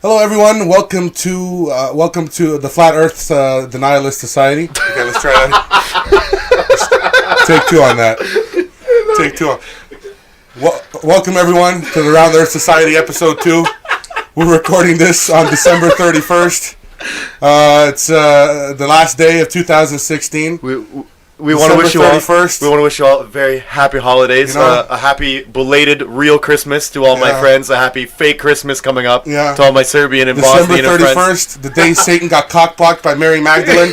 Hello, everyone. Welcome to the Flat Earth Denialist Society. Okay, let's try that. Take two on that. Take two on. Welcome, everyone, to the Round Earth Society episode 2. We're recording this on December 31st. It's the last day of 2016. We want to wish you all. 31st. We want to wish you all very happy holidays. A happy belated real Christmas to all my friends. A happy fake Christmas coming up to all my Serbian and Bosnian December 31st, friends. the day Satan got cockblocked by Mary Magdalene.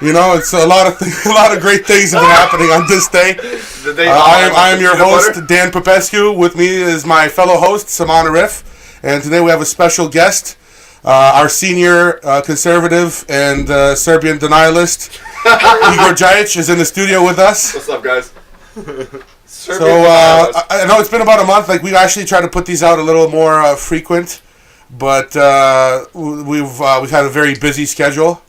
You know, it's a lot of great things have been happening on this day. I am your host, Dan Popescu. With me is my fellow host, Saman Arif. And today we have a special guest, our senior conservative and Serbian denialist, Igor Jajic, is in the studio with us. What's up, guys? So, I know it's been about a month. Like, we actually tried to put these out a little more frequent, but we've had a very busy schedule.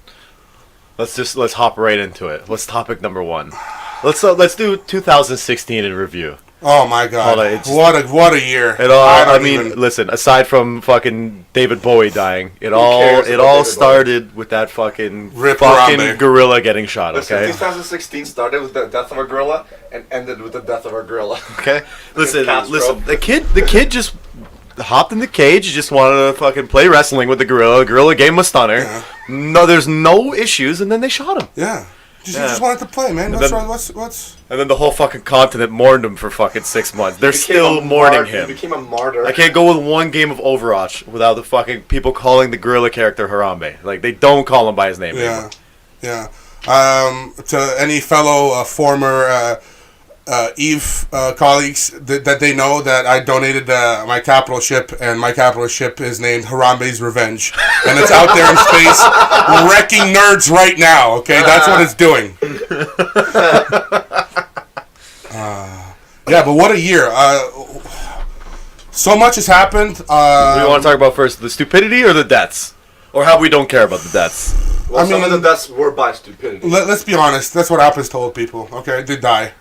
Let's hop right into it. What's topic number 1? Let's do 2016 in review. Oh my God! What a year! Listen. Aside from fucking David Bowie dying, it all started with that fucking gorilla getting shot. Okay. Listen, 2016 started with the death of a gorilla and ended with the death of a gorilla. Okay. Listen. The kid just hopped in the cage. He just wanted to fucking play wrestling with the gorilla. The gorilla gave him a stunner. Yeah. No, there's no issues, and then they shot him. Yeah. Just wanted to play, man. What's? And then the whole fucking continent mourned him for fucking 6 months. They're still mourning him. He became a martyr. I can't go with one game of Overwatch without the fucking people calling the gorilla character Harambe. Like, they don't call him by his name anymore. Yeah. To any fellow former Eve colleagues that they know that I donated my capital ship, and my capital ship is named Harambe's Revenge, and it's out there in space wrecking nerds right now. Okay, that's what it's doing. Yeah, but what a year! So much has happened. Do you want to talk about first the stupidity or the deaths, or how we don't care about the deaths? Well, some of the deaths were by stupidity. Let's be honest. That's what happens to old people. Okay, they die.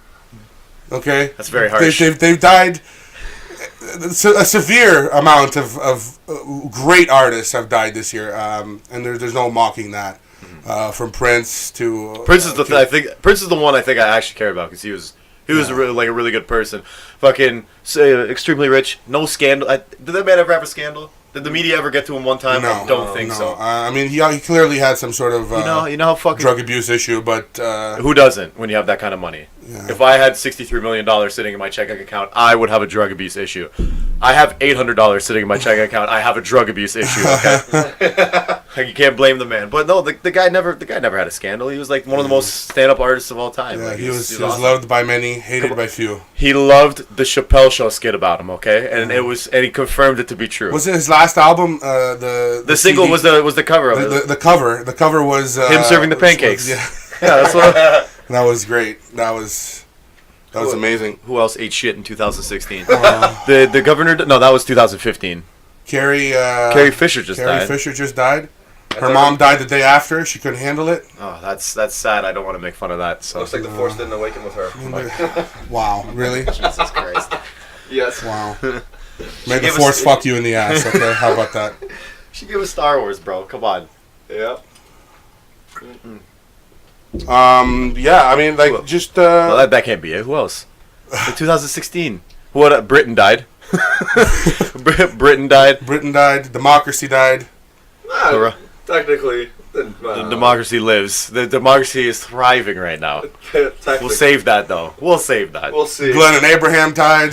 Okay, that's very harsh. They've died. A severe amount of great artists have died this year, and there's no mocking that. From Prince to Prince is Prince is the one I think I actually care about, because he was a really good person. Fucking extremely rich, no scandal. Did that man ever have a scandal? Did the media ever get to him one time? No, I don't think so. I mean, he clearly had some sort of you know how fucking drug abuse issue, but who doesn't when you have that kind of money? Yeah. If I had $63 million sitting in my checking account, I would have a drug abuse issue. I have $800 sitting in my checking account. I have a drug abuse issue. Okay, you can't blame the man. But no, the guy never had a scandal. He was like one of the most stand-up artists of all time. Yeah, like, he was awesome. loved by many, hated by few. He loved the Chappelle Show skit about him. Okay, and and he confirmed it to be true. Was it his last album? The single CD? was the cover of it. The cover was him serving the pancakes. Yeah, that's what. That was great. That was amazing. Who else ate shit in 2016? The governor. No, that was 2015. Carrie Fisher just died. Carrie Fisher just died. Her mom died the day after. She couldn't handle it. Oh, that's sad. I don't want to make fun of that. So looks like the force didn't awaken with her. Wow, really? Jesus Christ. Yes. Wow. May the force fuck you in the ass. Okay, how about that? She gave us Star Wars, bro. Come on. Yeah. Yeah, I mean, like, just... Well, that can't be it. Who else? In 2016. What? Britain died. Britain died. Britain died. Democracy died. Technically. The democracy lives. The democracy is thriving right now. We'll save that, though. We'll save that. We'll see. Glenn and Abraham died.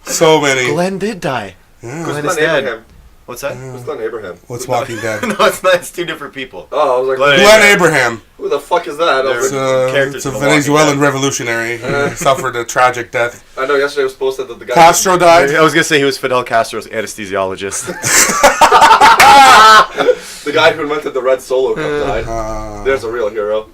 So many. Glenn did die. Yeah. Glenn is dead. What's that? Who's Glenn Abraham? What's Walking Dead? No, it's not. It's two different people. Oh, I was like, Glenn Abraham. Who the fuck is that? It's a Venezuelan revolutionary. He suffered a tragic death. I know, yesterday was posted that the guy... Castro died? I was going to say he was Fidel Castro's anesthesiologist. The guy who invented the Red Solo Cup died. There's a real hero.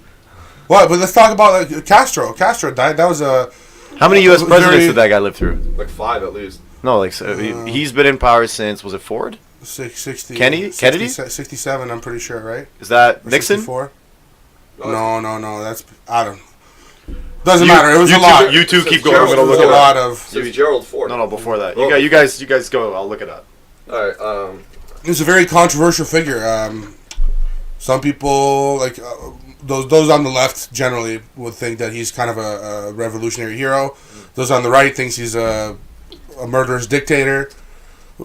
What? But let's talk about Castro. Castro died. That was a... How many U.S. presidents did that guy live through? Like 5 at least. No, like he's been in power since, was it Ford? 60. Kennedy? 67, I'm pretty sure, right? Is that Nixon? 64? No. That's... I don't... Doesn't matter. It was a lot. You two keep going. I'm going to look at a lot of... Since Gerald Ford. No, before that. You guys go. I'll look it up. All right. He's a very controversial figure. Some people like those on the left generally would think that he's kind of a revolutionary hero. Those on the right thinks he's a murderous dictator. He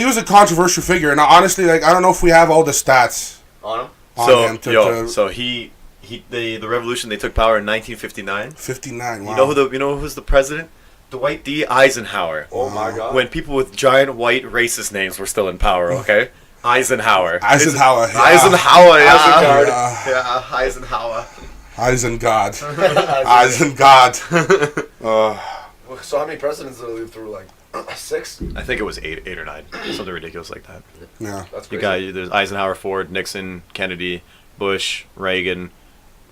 was a controversial figure, and honestly, like I don't know if we have all the stats On him. on him. So the revolution, they took power in 1959. 59. Wow. You know who's the president? Dwight D. Eisenhower. Oh my God. When people with giant white racist names were still in power, okay? Eisenhower. Eisenhower. Yeah. Eisenhower, yeah. Eisengard. Yeah, Eisenhower. Eisengard. Eisengard. So how many presidents did he live through? Like 6? I think it was eight or nine. Something ridiculous like that. Yeah. That's You crazy. there's Eisenhower, Ford, Nixon, Kennedy, Bush, Reagan,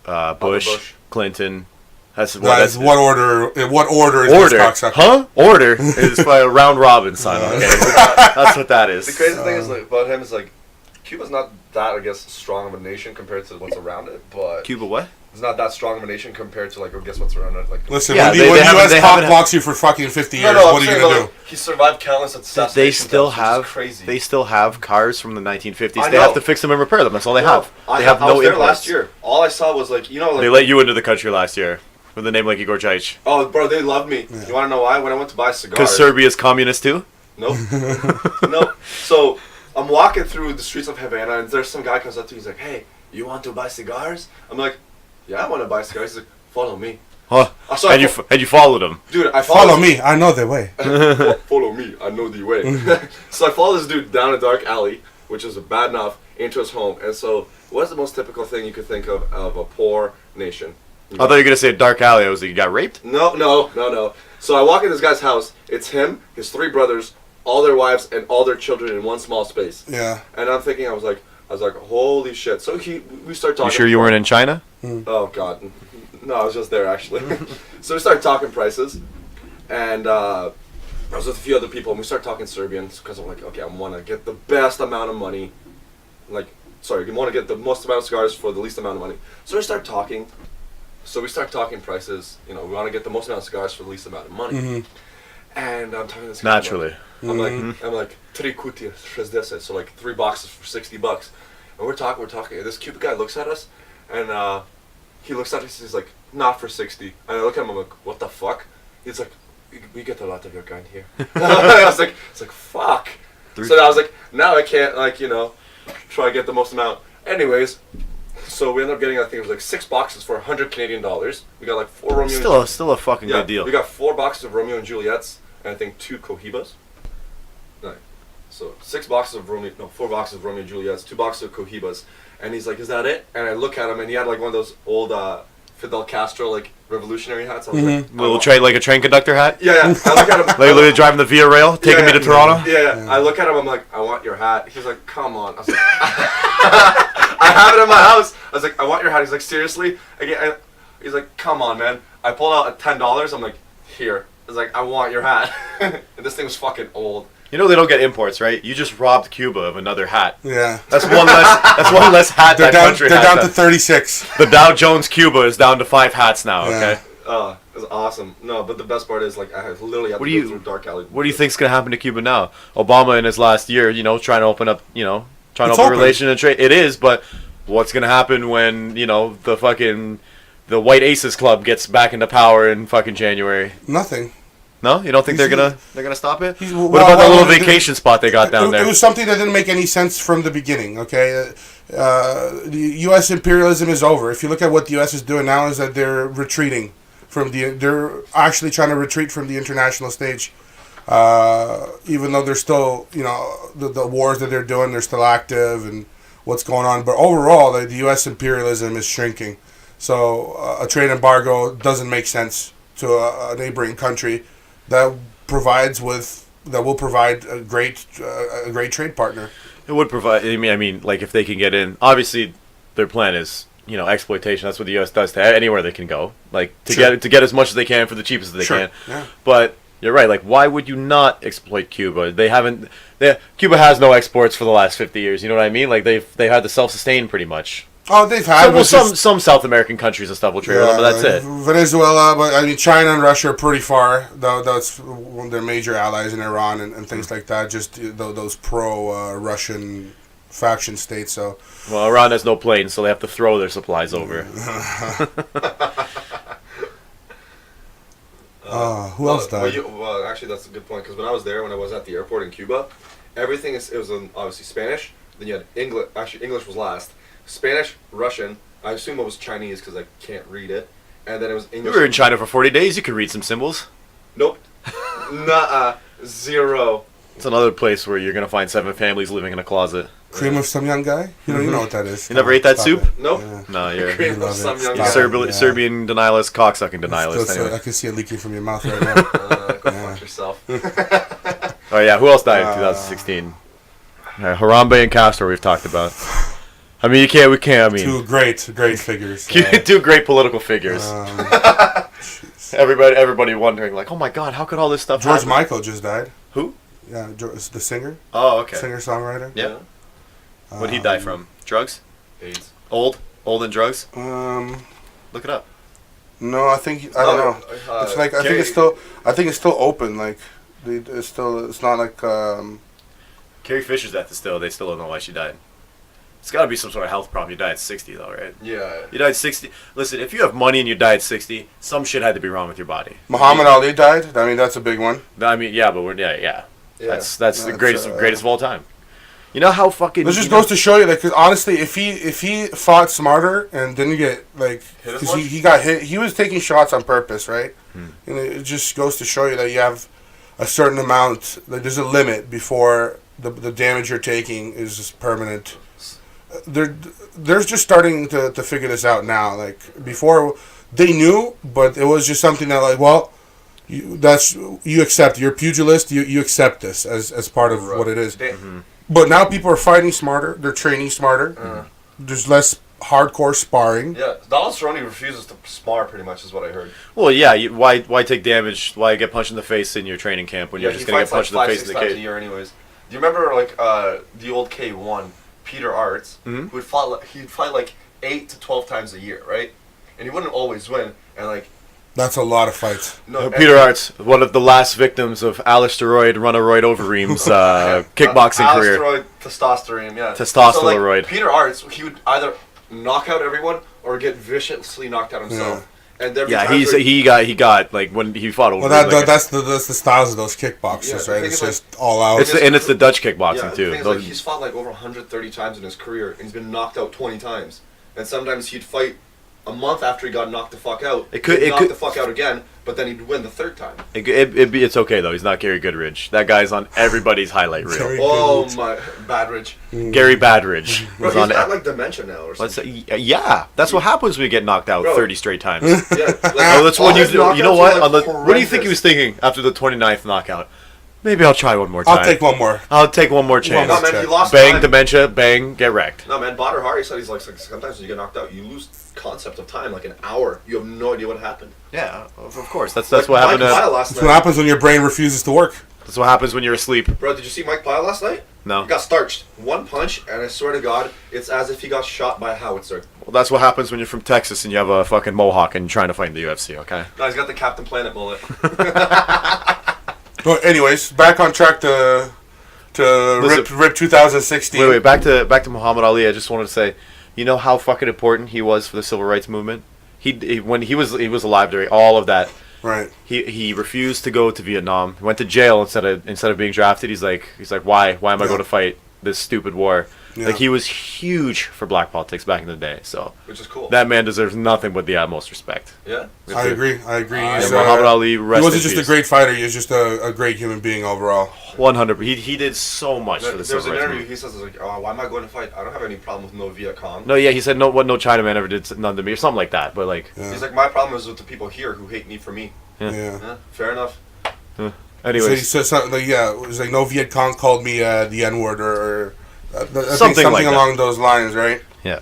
Bush, Bush. Clinton. That's Guys, what order? In what order is order, this cocksucker? huh? Order is by a round robin, son. Okay, that's what that is. The crazy thing is like, about him is like, Cuba's not that, I guess, strong of a nation compared to what's around it, but Cuba, what? it's not that strong of a nation compared to like, I guess what's around it. Like, Listen, Yeah, when they the haven't- U.S. they cock haven't- blocks you for fucking 50 years, no, what I'm are you saying, gonna but, do? like, he survived countless assassinations. They still attempts, which is have crazy. they still have cars from the 1950s. I They know. have to fix them and repair them. That's all they have. I They have I no was there imports. last year. All I saw was like, like They let you into the country last year with a name like Igor Jajic. oh, bro, they loved me. You want to know why? When I went to buy cigars. Because Serbia's communist too. Nope. Nope. So I'm walking through the streets of Havana, and there's some guy comes up to me. He's like, "Hey, you want to buy cigars?" I'm like, "Yeah, I want to buy cigars." He's like, "Follow me." Huh? So And you followed him. dude, I Follow me. I know the way. Follow me. I know the way. So I follow this dude down a dark alley, which is bad enough, into his home. And so, what's the most typical thing you could think of a poor nation? I thought you were gonna say dark alley. I was like, you got raped? No. So I walk in this guy's house. It's him, his 3 brothers, all their wives, and all their children in one small space. Yeah. And I'm thinking, I was like, holy shit. So we start talking. You sure you weren't in China? Oh God, no, I was just there actually. So we started talking prices, and I was with a few other people, and we started talking Serbians because I'm like, okay, I want to get the best amount of money. I want to get the most amount of cigars for the least amount of money. So we start talking. So we start talking prices. We want to get the most amount of cigars for the least amount of money. And I'm talking to this guy, Naturally. I'm like 3 kutije 60, so like 3 boxes for $60. And we're talking, and this Cuban guy looks at us, and he looks at us, he's like, not for 60. And I look at him, I'm like, what the fuck? He's like, we get a lot of your kind here. I was like, it's like, fuck. So I was like, now I can't, try to get the most amount. Anyways, so we ended up getting, I think it was like 6 boxes for 100 Canadian dollars. We got like 4 Romeo Still a fucking good deal. We got 4 boxes of Romeo and Juliets, and I think 2 Cohibas. Right. So 4 boxes of Romeo and Juliets, 2 boxes of Cohibas, and he's like, "Is that it?" And I look at him, and he had like one of those old Fidel Castro like revolutionary hats. I was like, A train conductor hat. yeah. I look at him. Like literally driving the Via Rail, taking me to Toronto. Yeah. I look at him. I'm like, "I want your hat." He's like, "Come on." I was like, "I have it in my house." I was like, "I want your hat." He's like, "Seriously?" Again, he's like, "Come on, man." I pulled out $10. I'm like, "Here." I was like, "I want your hat." And this thing was fucking old. You know they don't get imports, right? You just robbed Cuba of another hat. Yeah. That's one less. That's one less hat They're that down. country They're has. down to 36. The Dow Jones Cuba is down to 5 hats now. Yeah. Okay. It was awesome. No, but the best part is like I literally had What to do go you- through dark alley. What do you think's gonna happen to Cuba now? Obama in his last year, trying to open up, trying to It's open open. relation and trade. It is, but what's gonna happen when the White Aces Club gets back into power in fucking January? Nothing. No, you don't think He's- they're gonna stop it? he's- What well, about that well, little well, vacation spot they got down It there? was something that didn't make any sense from the beginning. Okay, the U.S. imperialism is over. If you look at what the U.S. is doing now, is that they're retreating from they're actually trying to retreat from the international stage. Even though they're still, the wars that they're doing, they're still active and what's going on. But overall, the U.S. imperialism is shrinking. So a trade embargo doesn't make sense to a neighboring country that will provide a great trade partner. It would provide. I mean, like if they can get in. Obviously, their plan is exploitation. That's what the U.S. does to anywhere they can go. Like to Sure. get as much as they can for the cheapest as they Sure. can. Yeah. But you're right. Like, why would you not exploit Cuba? Cuba has no exports for the last 50 years. You know what I mean? Like they had to self-sustain pretty much. Oh, they've had some South American countries and stuff will trade with them, but that's it. Venezuela, but I mean China and Russia are pretty far. Though that's one of their major allies in Iran and things like that. Just those pro-Russian faction states. So well, Iran has no planes, so they have to throw their supplies over. Who else died? Well, actually, that's a good point because when I was at the airport in Cuba, everything it was obviously Spanish. Then you had English. Actually, English was last. Spanish, Russian. I assume it was Chinese because I can't read it. And then it was English. You were in China for 40 days. You could read some symbols. Nope. Nuh-uh. Zero. It's another place where you're gonna find 7 families living in a closet. Cream of some young guy? You know what that is. You never ate that soup? It. Nope. Yeah. No, you're Cream of some young guy. Serbian denialist, cocksucking denialist. Anyway. I can see it leaking from your mouth right now. Go fuck yourself. Oh yeah, who else died in 2016? Harambe and Castro we've talked about. I mean, we can't. I mean, two great figures. Two great political figures. Everybody wondering like, oh my God, how could all this stuff George happen? Michael just died. Who? Yeah, the singer. Oh, okay. Singer-songwriter. Yeah. What'd he die from? Drugs? AIDS. Old and drugs? Look it up. No, I don't know. It's like I think it's still open. Like it's not like. Carrie Fisher's at the still. They still don't know why she died. It's got to be some sort of health problem. You died at 60 though, right? Yeah. You died at 60. Listen, if you have money and you die at 60, some shit had to be wrong with your body. Muhammad Ali died. I mean, that's a big one. I mean, yeah, but yeah. That's the greatest of all time. You know how fucking. This just goes to show you, like, cause honestly, if he fought smarter and didn't get like, because he got hit, he was taking shots on purpose, right? And it just goes to show you that you have a certain amount. Like, there's a limit before the damage you're taking is just permanent. They're just starting to figure this out now. Like before, they knew, but it was just something that like, well, you accept. You're a pugilist. You accept this as part of what it is. But now people are fighting smarter. They're training smarter. There's less hardcore sparring. Yeah, Donald Cerrone refuses to spar. Pretty much is what I heard. Well, yeah. Why take damage? Why get punched in the face in your training camp when you're just gonna get punched in the face in the cage? A year anyways. Do you remember like the old K1 Peter Arts, who would fight like 8 to 12 times a year, right? And he wouldn't always win, and like. That's a lot of fights. No, Peter Arts, one of the last victims of Alisteroid Runaroid Overeem's kickboxing career. Alisteroid testosterone, yeah. Testosteroid. So, like, Peter Arts, he would either knock out everyone or get viciously knocked out himself. Yeah. And he got like when he fought over. Well, that's the styles of those kickboxers, right? It's just like, all out. It's the Dutch kickboxing too. The thing is, like, he's fought like over 130 times in his career, and he's been knocked out 20 times. And sometimes he'd fight a month after he got knocked the fuck out. He'd knock the fuck out again, but then he'd win the third time. It's okay though. He's not Gary Goodridge. That guy's on everybody's highlight reel. My Badridge. Gary Badridge. Bro, he's got like dementia now or something. Yeah, that's what happens when you get knocked out 30 straight times. Yeah, that's when what do you think he was thinking after the 29th knockout? Maybe I'll try one more time. I'll take one more. I'll take one more chance. No, man, he lost bang, time. dementia, bang, get wrecked. No, man, Badr Hari said he's like sometimes when you get knocked out, you lose concept of time, like an hour. You have no idea what happened. Yeah, of course. That's what happened. That's what happens when your brain refuses to work. That's what happens when you're asleep. Bro, did you see Mike Pyle last night? No. He got starched. One punch, and I swear to God, it's as if he got shot by a howitzer. Well, that's what happens when you're from Texas and you have a fucking mohawk and you're trying to fight in the UFC, okay? No, he's got the Captain Planet mullet. But anyways, back on track to Rip 2016. Wait, back to Muhammad Ali. I just wanted to say, you know how fucking important he was for the civil rights movement? When he was alive during all of that. Right. He refused to go to Vietnam. He went to jail instead of being drafted. He's like why am I going to fight this stupid war? Yeah. Like, he was huge for black politics back in the day. So which is cool. That man deserves nothing but the utmost respect. Yeah. I agree. Muhammad Ali, he wasn't just a great fighter. He was just a great human being overall. 100. He did so much for the civil rights movement. There's an interview. He says like, why am I going to fight? I don't have any problem with no Viet Cong. No, yeah, he said no Chinaman ever did none to me or something like that. But like, he's like, my problem is with the people here who hate me for me. Yeah. Fair enough. Anyway, so he said something like, it was like no Viet Cong called me the N-word or something like along those lines, right? Yeah.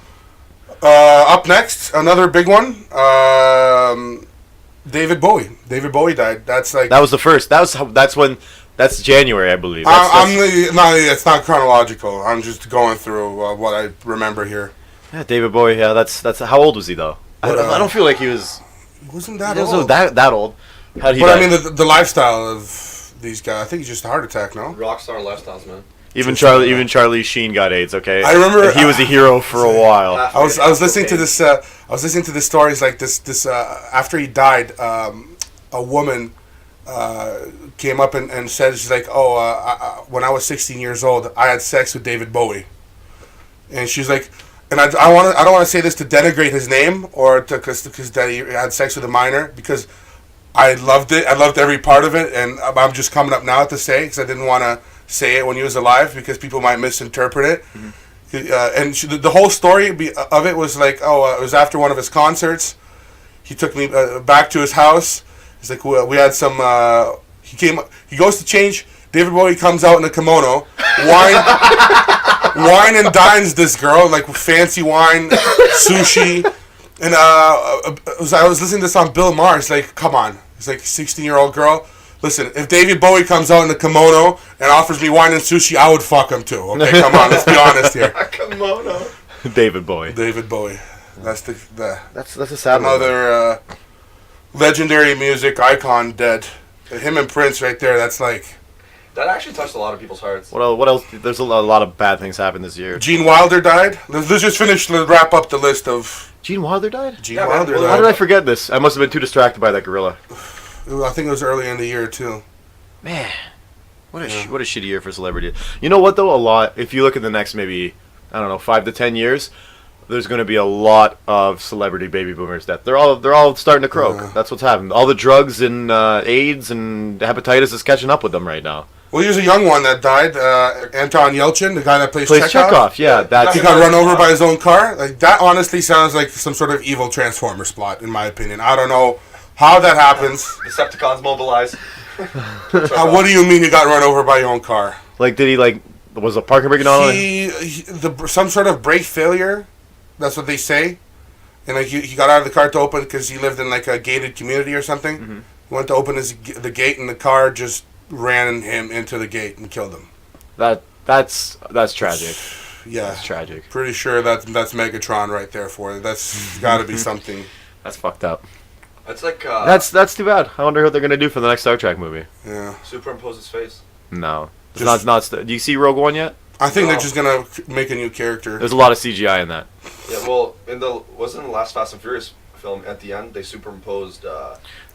Up next, another big one. David Bowie. David Bowie died. That's like that was the first. That's January, I believe. It's not chronological. I'm just going through what I remember here. Yeah, David Bowie. Yeah, that's how old was he though? But, I don't feel like he was. He wasn't that He old. wasn't that old. How did he But die? I mean, the lifestyle of these guys. I think it's just a heart attack. No. Rockstar lifestyles, man. Even Charlie Sheen got AIDS. Okay, I remember- And he was a hero for a while. I was listening to this. I was listening to the stories like this. After he died, a woman came up and said, she's like, when I was 16 years old, I had sex with David Bowie, and she's like, and I don't want to say this to denigrate his name or because that he had sex with a minor, because I loved it. I loved every part of it, and I'm just coming up now to say because I didn't want to say it when he was alive because people might misinterpret it. And the whole story of it was like, it was after one of his concerts. He took me back to his house. He's like, we had some. He goes to change. David Bowie comes out in a kimono, wine and dines this girl like fancy wine, sushi, and I was listening to this on Bill Maher. It's like, come on, it's like 16-year-old girl. Listen, if David Bowie comes out in a kimono and offers me wine and sushi, I would fuck him too. Okay, come on, let's be honest here. Kimono. David Bowie. David Bowie, that's That's a sad one. another legendary music icon dead. Him and Prince right there. That's like That actually touched a lot of people's hearts. What else? There's a lot of bad things happened this year. Gene Wilder died. Let's just wrap up the list of Gene Wilder died? Gene Yeah, Wilder man. died. How did I forget this? I must have been too distracted by that gorilla. I think it was early in the year too. Man, what a shitty year for celebrity. You know what though? A lot. If you look at the next maybe 5 to 10 years, there's going to be a lot of celebrity baby boomers that they're all starting to croak. Yeah. That's what's happening. All the drugs and AIDS and hepatitis is catching up with them right now. Well, here's a young one that died. Anton Yelchin, the guy that plays Plays Chekhov. Yeah, that's He got run over by his own car. Like that, honestly sounds like some sort of evil Transformers plot, in my opinion. I don't know how that happens. Decepticons mobilize. What do you mean you got run over by your own car? like. Did he was a parking brake on? Some sort of brake failure. That's what they say. And like he got out of the car to open because he lived in like a gated community or something. Mm-hmm. He went to open the gate and the car just ran him into the gate and killed him. That's tragic. Yeah, That's tragic. pretty sure that's Megatron right there for it. That's got to be something. That's fucked up. It's like That's too bad. I wonder what they're gonna do for the next Star Trek movie. Yeah, superimpose his face. No, it's Just- not. Do you see Rogue One yet? I think No. they're just gonna make a new character. There's a lot of CGI in that. Yeah, well, wasn't the last Fast and Furious film at the end they superimposed?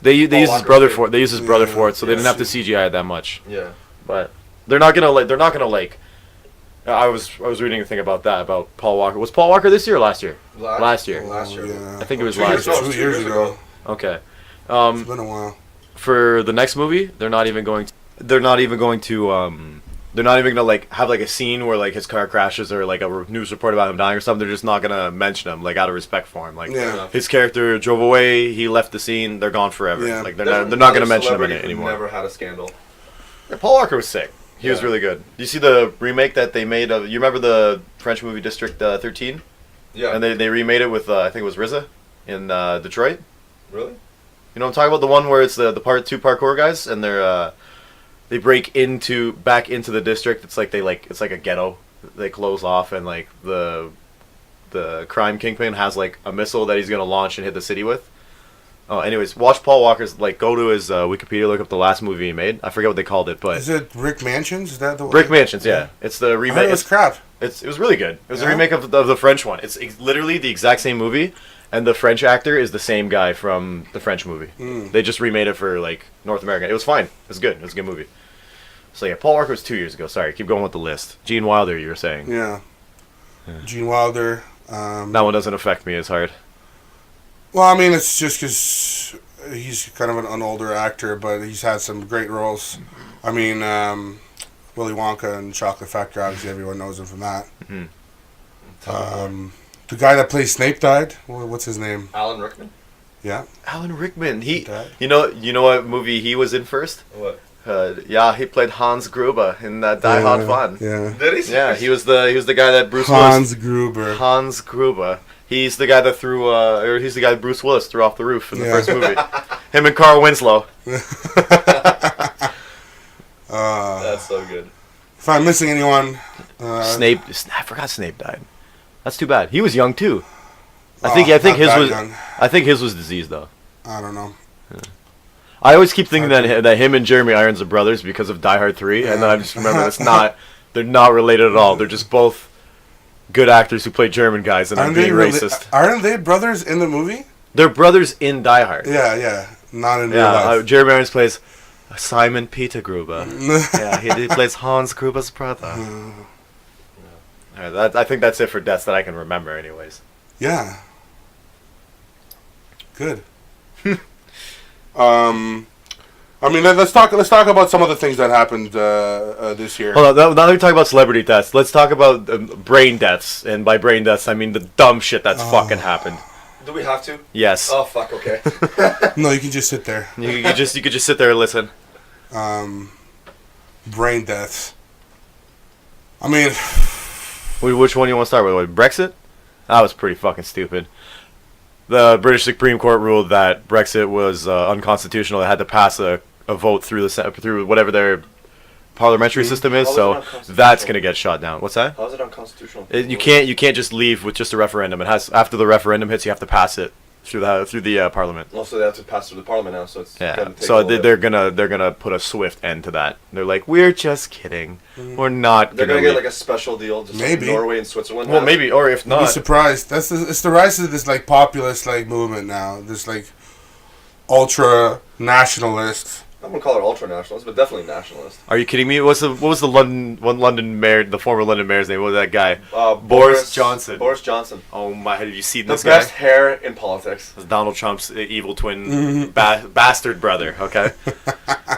They use his Walker's brother face. for it. They use his brother Yeah, for it, so they yeah. didn't have to CGI it that much. Yeah. But they're not gonna like. I was reading a thing about that about Paul Walker. Was Paul Walker this year or last year? Last year. Last year. Yeah. I think it was 2 last years year. ago. 2 years ago. Okay. It's been a while. For the next movie, they're not even going to like have like a scene where like his car crashes or like a news report about him dying or something. They're just not gonna mention him like out of respect for him. Like Yeah. his character drove away, he left the scene, they're gone forever. Yeah. Like they're not gonna mention him in it anymore. Never had a scandal. Yeah, Paul Walker was sick. He was Yeah. really good. You see the remake that they made of? You remember the French movie District 13? Yeah. And they remade it with I think it was RZA in Detroit. Really? You know what I'm talking about? The one where it's the part two parkour guys and they break back into the district. It's like it's like a ghetto. They close off and like the crime kingpin has like a missile that he's gonna launch and hit the city with. Oh, anyways, watch Paul Walker's go to his Wikipedia, look up the last movie he made. I forget what they called it, but Is it Rick Mansions? Is that the one? Brick Mansions. Yeah, it's the I remake. heard it was crap. It was really good. It was a Yeah? remake of the French one. It's literally the exact same movie, and the French actor is the same guy from the French movie. Mm. They just remade it for like North America. It was fine. It was good. It was a good movie. So yeah, Paul Walker was 2 years ago. Sorry, keep going with the list. Gene Wilder, you were saying. Yeah. Gene Wilder. That one doesn't affect me as hard. Well, I mean, it's just because he's kind of an older actor, but he's had some great roles. I mean, Willy Wonka and Chocolate Factory, obviously everyone knows him from that. Mhm. The guy that plays Snape died. What's his name? Alan Rickman. Yeah. Alan Rickman. He, died. you know what movie he was in first? What? Yeah, he played Hans Gruber in Die Hard Fun. Yeah. Did he? Yeah, he was the guy that Bruce Willis. Hans Gruber. Hans Gruber. He's the guy that he's the guy Bruce Willis threw off the roof in the Yeah. first movie. Him and Carl Winslow. That's so good. If I'm missing anyone, Snape. I forgot Snape died. That's too bad. He was young too. I Oh, think not his that was. young. I think his was disease though. I don't know. I always keep thinking that him and Jeremy Irons are brothers because of Die Hard 3, and then I just remember it's not. They're not related at all. They're just both good actors who play German guys, and I'm being racist. Aren't they brothers in the movie? They're brothers in Die Hard. Yeah. Not in real Yeah, life. Jeremy Irons plays Simon Peter Gruber. Yeah, he plays Hans Gruber's brother. I think that's it for deaths that I can remember, anyways. Yeah. Good. I mean, let's talk about some of the things that happened this year. Hold on, now that we talk about celebrity deaths, let's talk about brain deaths. And by brain deaths, I mean the dumb shit that's fucking happened. Do we have to? Yes. Oh fuck. Okay. No, you can just sit there. You could just sit there and listen. Brain deaths. I mean, Which one you want to start with? Brexit? That was pretty fucking stupid. The British Supreme Court ruled that Brexit was unconstitutional. They had to pass a vote through through whatever their parliamentary system is. How is it So unconstitutional? that's gonna get shot down. What's that? How is it unconstitutional? You can't just leave with just a referendum. It has after the referendum hits, you have to pass it through the parliament. Also, they have to pass through the parliament now, so it's Yeah. gonna take So a little they're bit. gonna put a swift end to that. They're like, we're just kidding. We're not. They're gonna get leave." like a special deal, just Maybe. like Norway and Switzerland. Well, have. maybe, or if you'd be not, surprised. It's the rise of this like populist like movement now. This like ultra nationalist. I wouldn't call it ultra nationalist, but definitely nationalist. are you kidding me? What was the London mayor, the former London mayor's name? What was that guy? Boris Johnson. Boris Johnson. Oh my! Have you seen The this guy? best hair in politics. That's Donald Trump's evil twin bastard brother. Okay,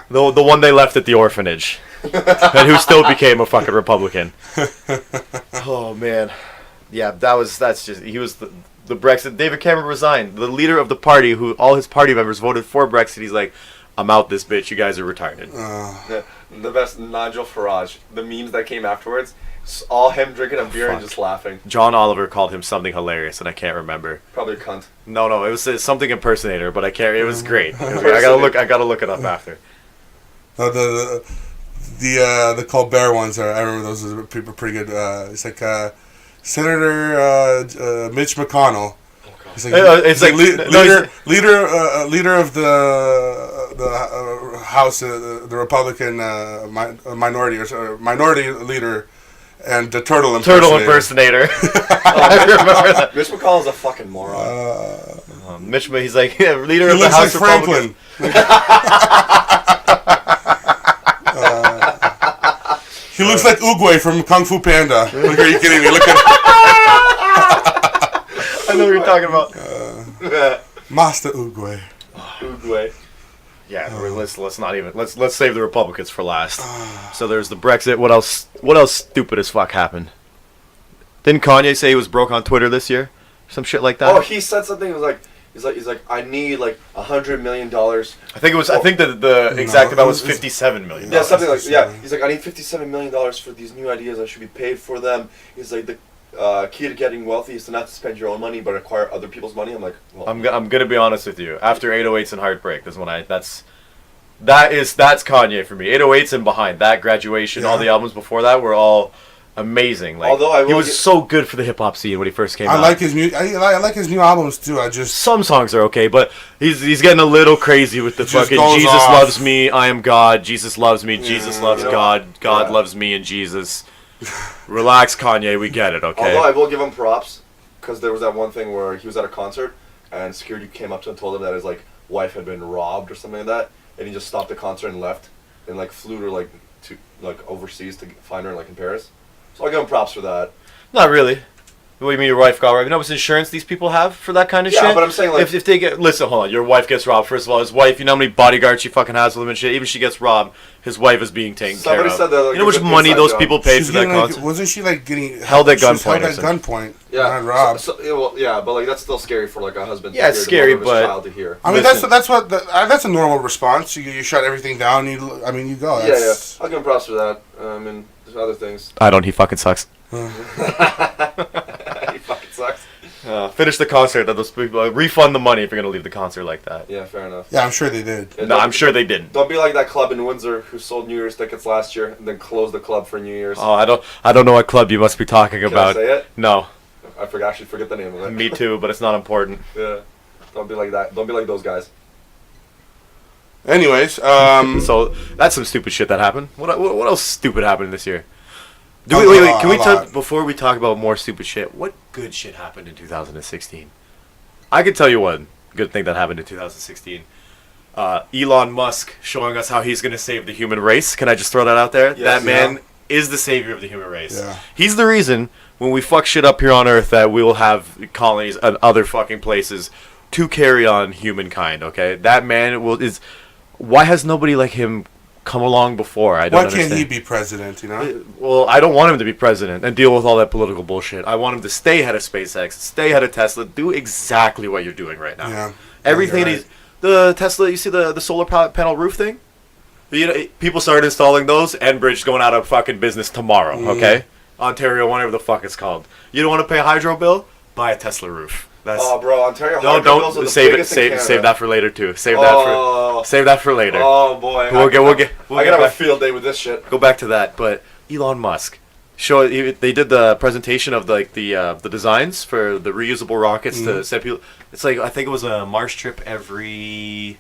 the one they left at the orphanage, and who still became a fucking Republican. Oh man, yeah, he was the Brexit. David Cameron resigned. The leader of the party, who all his party members voted for Brexit. He's like, I'm out this bitch. You guys are retarded. The best Nigel Farage. The memes that came afterwards, all him drinking a beer and fuck. just laughing. John Oliver called him something hilarious, and I can't remember. Probably a cunt. No, it was something impersonator, but I can't. It was great. It was great. I gotta look it up after. The Colbert ones I remember those are pretty good. It's like Senator Mitch McConnell. It's like leader of the House, the Republican minority or minority leader, and the turtle Impersonator. I remember that. Mitch McConnell's a fucking moron. Mitch, he's like leader He of the looks like House Republicans. Franklin. He looks like Oogway from Kung Fu Panda. Look, are you kidding me? Look at I know what you're talking about. Master Oogway. Uruguay. Yeah, let's save the Republicans for last. So there's the Brexit. What else stupid as fuck happened? Didn't Kanye say he was broke on Twitter this year? Some shit like that. Oh, he said something. It was like he's like I need like $100 million. I think the exact amount was $57 million. Yeah, something like He's like I need $57 million for these new ideas. I should be paid for them. He's like the key to getting wealthy is to not spend your own money but acquire other people's money. I'm like, well, I'm gonna be honest with you. After 808s and Heartbreak, that's Kanye for me. 808s and Behind, that Graduation, all the albums before that were all amazing. Like, although he was so good for the hip hop scene when he first came out. I like his new albums too. Some songs are okay, but he's getting a little crazy with the fucking goes Jesus off. loves me, I am God. Jesus loves me, Jesus loves You know, God. God loves me and Jesus. Relax, Kanye. We get it, okay? although I will give him props because there was that one thing where he was at a concert and security came up to him and told him that his like wife had been robbed or something like that, and he just stopped the concert and left and like flew to overseas to find her like in Paris. So I'll give him props for that. Not really. What do you mean your wife got robbed? You know how much insurance these people have for that kind of shit? Yeah, but I'm saying like if they get... Listen, hold on. Your wife gets robbed. First of all, his wife, you know how many bodyguards she fuking has with him and shit? Even if she gets robbed, his wife is being taken care somebody of. said that. Like, You know how much money those people paid for that concert? Wasn't she like getting Held at she was gunpoint Held or at something. gunpoint. Yeah, Not robbed. but like that's still scary for like a husband. Yeah, to it's hear, the scary, mother of his but- child to hear. I mean, Listen. that's a normal response. You shut everything down. You go. Yeah, I'll give him props for that. And there's other things. I don't. He fucking sucks. He fucking sucks. Finish the concert. That those people refund the money if you're gonna leave the concert like that. Yeah, fair enough. Yeah, I'm sure they did. Yeah, No, I'm sure they didn't. Don't be like that club in Windsor who sold New Year's tickets last year and then closed the club for New Year's. Oh, I don't know what club you must be talking Can about. I say it? No. I actually forget the name of it. Me too, but it's not important. Yeah. Don't be like that. Don't be like those guys. Anyways, So that's some stupid shit that happened. What else stupid happened this year? A Wait. lot, Can we a lot. before we talk about more stupid shit? What good shit happened in 2016? I can tell you one good thing that happened in 2016. Elon Musk showing us how he's going to save the human race. Can I just throw that out there? Yes. That man Yeah. is the savior of the human race. Yeah. He's the reason when we fuck shit up here on Earth that we will have colonies and other fucking places to carry on humankind. Okay, that man is. Why has nobody like him come along before? I don't why understand. can't he be president? You know. Well, I don't want him to be president and deal with all that political bullshit. I want him to stay head of SpaceX, stay head of Tesla, do exactly what you're doing right now. Yeah. Everything You're he's the Tesla. You see the solar panel roof thing? You know, people started installing those. Enbridge's going out of fucking business tomorrow. Okay, Ontario, whatever the fuck it's called. You don't want to pay a hydro bill? Buy a Tesla roof. That's Oh, bro, Ontario no, hydro bills are don't the save it. biggest in Save Canada. that for later too. Save Oh. that for later. Oh boy, We'll get I back- gotta have a field day with this shit. Go back to that, but Elon Musk. They did the presentation of like the designs for the reusable rockets to send people. It's like I think it was a Mars trip every.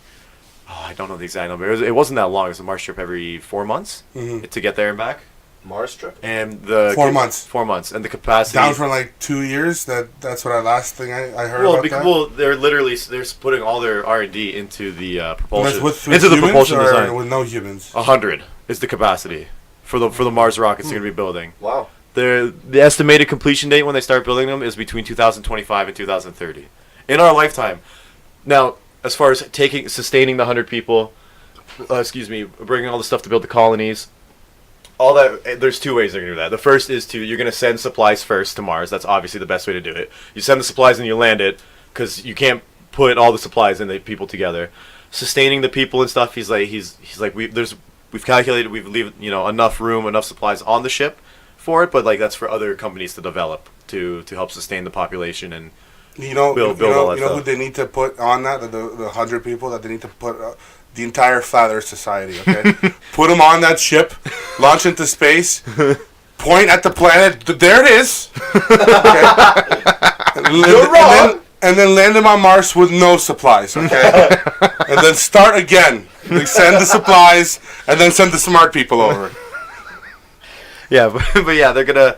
Oh, I don't know the exact number. It wasn't that long. It was a Mars trip every 4 months to get there and back. Mars trip? And the 4 months. 4 months, and the capacity Down from like 2 years. That's what I last thing I heard Well, about because, that. well, they're putting all their R&D into the And propulsion, that's with into the humans propulsion or design. with no humans. 100 is the capacity for the Mars rockets they're going to be building. Wow. The estimated completion date when they start building them is between 2025 and 2030 in our lifetime. Now, as far as sustaining the 100 people, bringing all the stuff to build the colonies, all that, there's two ways they're going to do that. The first is you're going to send supplies first to Mars. That's obviously the best way to do it. You send the supplies and you land it because you can't put all the supplies and the people together. Sustaining the people and stuff, he's like we've calculated we've leave enough room, enough supplies on the ship for it, but like that's for other companies to develop to help sustain the population and build all that you know who stuff. they need to put on that? The 100 people that they need to put the entire Flat Earth Society. Okay, put them on that ship, launch into space, point at the planet. There it is. Okay. You're wrong. And then land them on Mars with no supplies. Okay, and then start again. Like send the supplies and then send the smart people over. Yeah, but yeah, they're gonna.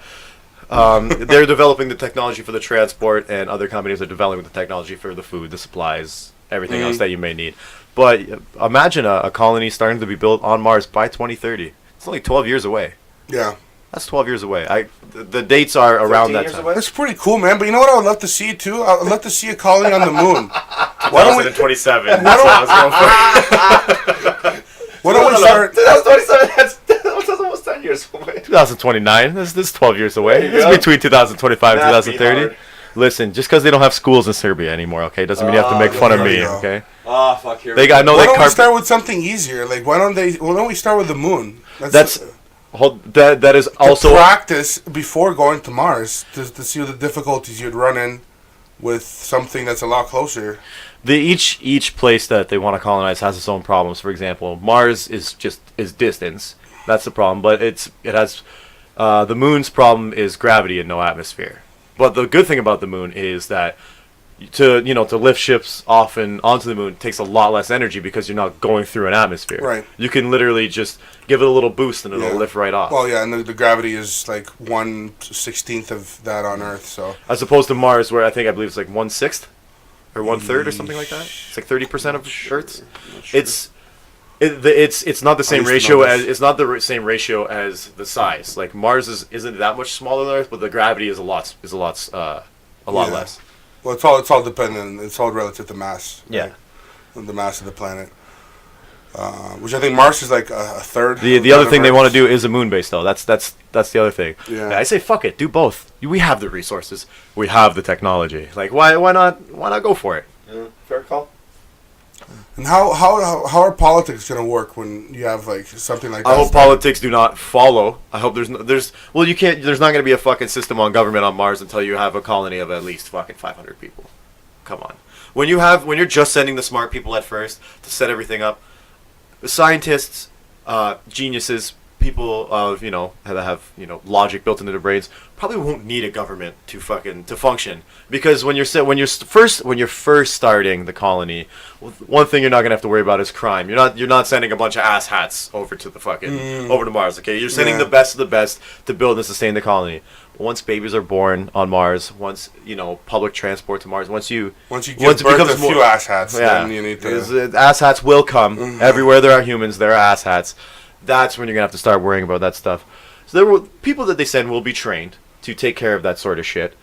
They're developing the technology for the transport, and other companies are developing the technology for the food, the supplies, everything else that you may need. But imagine a colony starting to be built on Mars by 2030. It's only 12 years away. Yeah. That's 12 years away. The dates are around 13 that years time. away? That's pretty cool, man. But you know what I would love to see too? I would love to see a colony on the moon. Why don't we? 2027. That's what I was going for. Why don't we start? 2027, that's almost 10 years away. 2029. This is 12 years away. There you It's go. between 2025 and That'd be 2030. hard. Listen, just because they don't have schools in Serbia anymore, okay, doesn't mean you have to make fun of there me, you go. okay? Ah, fuck here. I know Why they don't we start with something easier? Like why don't we start with the moon? that is also practice before going to Mars to see the difficulties you'd run in with something that's a lot closer. each place that they want to colonize has its own problems. For example, Mars is distance. That's the problem, but it has the moon's problem is gravity and no atmosphere. But the good thing about the moon is that to lift ships off and onto the moon takes a lot less energy because you're not going through an atmosphere. Right. You can literally just give it a little boost and it'll lift right off. Well, yeah, and the gravity is like 1/16 of that on Earth. So As opposed to Mars, where I believe it's like 1/6 or 1/3 or something like that. It's like 30% of Earth's. It's not the same used to ratio know as this. it's not the same ratio as the size. Like Mars isn't that much smaller than Earth, but the gravity is a lot less. well, it's all dependent. It's all relative to mass. Yeah. right? The mass of the planet. Which I think Mars is like a third. The other thing they want to do is a moon base though. That's the other thing. Yeah. I say fuck it, do both. We have the resources, we have the technology. Like why not go for it? Yeah, fair call. And how are politics gonna work when you have like something like that? I hope politics do not follow. I hope there's not going to be a fucking system on government on Mars until you have a colony of at least fucking 500 people. Come on. When you're just sending the smart people at first to set everything up, the scientists, geniuses, people of that have logic built into their brains probably won't need a government to function, because when you're first starting the colony, one thing you're not gonna have to worry about is crime. You're not sending a bunch of asshats over to the over to Mars. Okay, you're sending the best of the best to build and sustain the colony. But once babies are born on Mars, once public transport to Mars, once you give birth to a few asshats, then you need to. Asshats will come everywhere there are humans. There are asshats. That's when you're gonna have to start worrying about that stuff. So people that they send will be trained to take care of that sort of shit.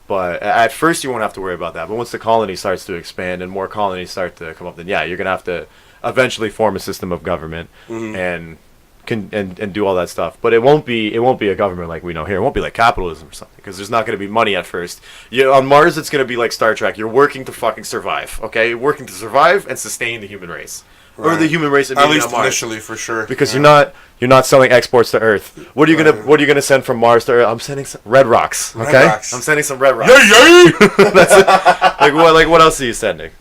But at first you won't have to worry about that. But once the colony starts to expand and more colonies start to come up, then you're gonna have to eventually form a system of government and do all that stuff. But it won't be a government like we know here. It won't be like capitalism or something, because there's not gonna be money at first. On Mars it's gonna be like Star Trek. You're working to fucking survive. Okay, you're working to survive and sustain the human race. Right. Or the human race, at least initially, for sure. Because you're not selling exports to Earth. What are you gonna send from Mars to Earth? I'm sending some red rocks. Okay, red rocks. I'm sending some red rocks. Yay! That's it. What else are you sending?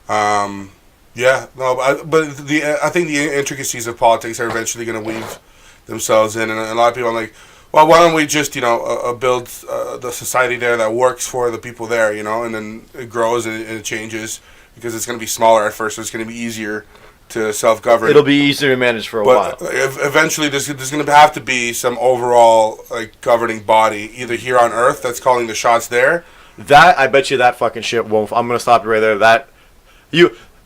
Yeah, no, but I think the intricacies of politics are eventually going to weave themselves in, and a lot of people are like, well, why don't we just build the society there that works for the people there, and then it grows and it changes. Because it's going to be smaller at first, so it's going to be easier to self-govern. It'll be easier to manage for a while. But eventually, there's going to have to be some overall governing body, either here on Earth that's calling the shots there. That, I bet you that fucking shit won't. I'm going to stop you right there.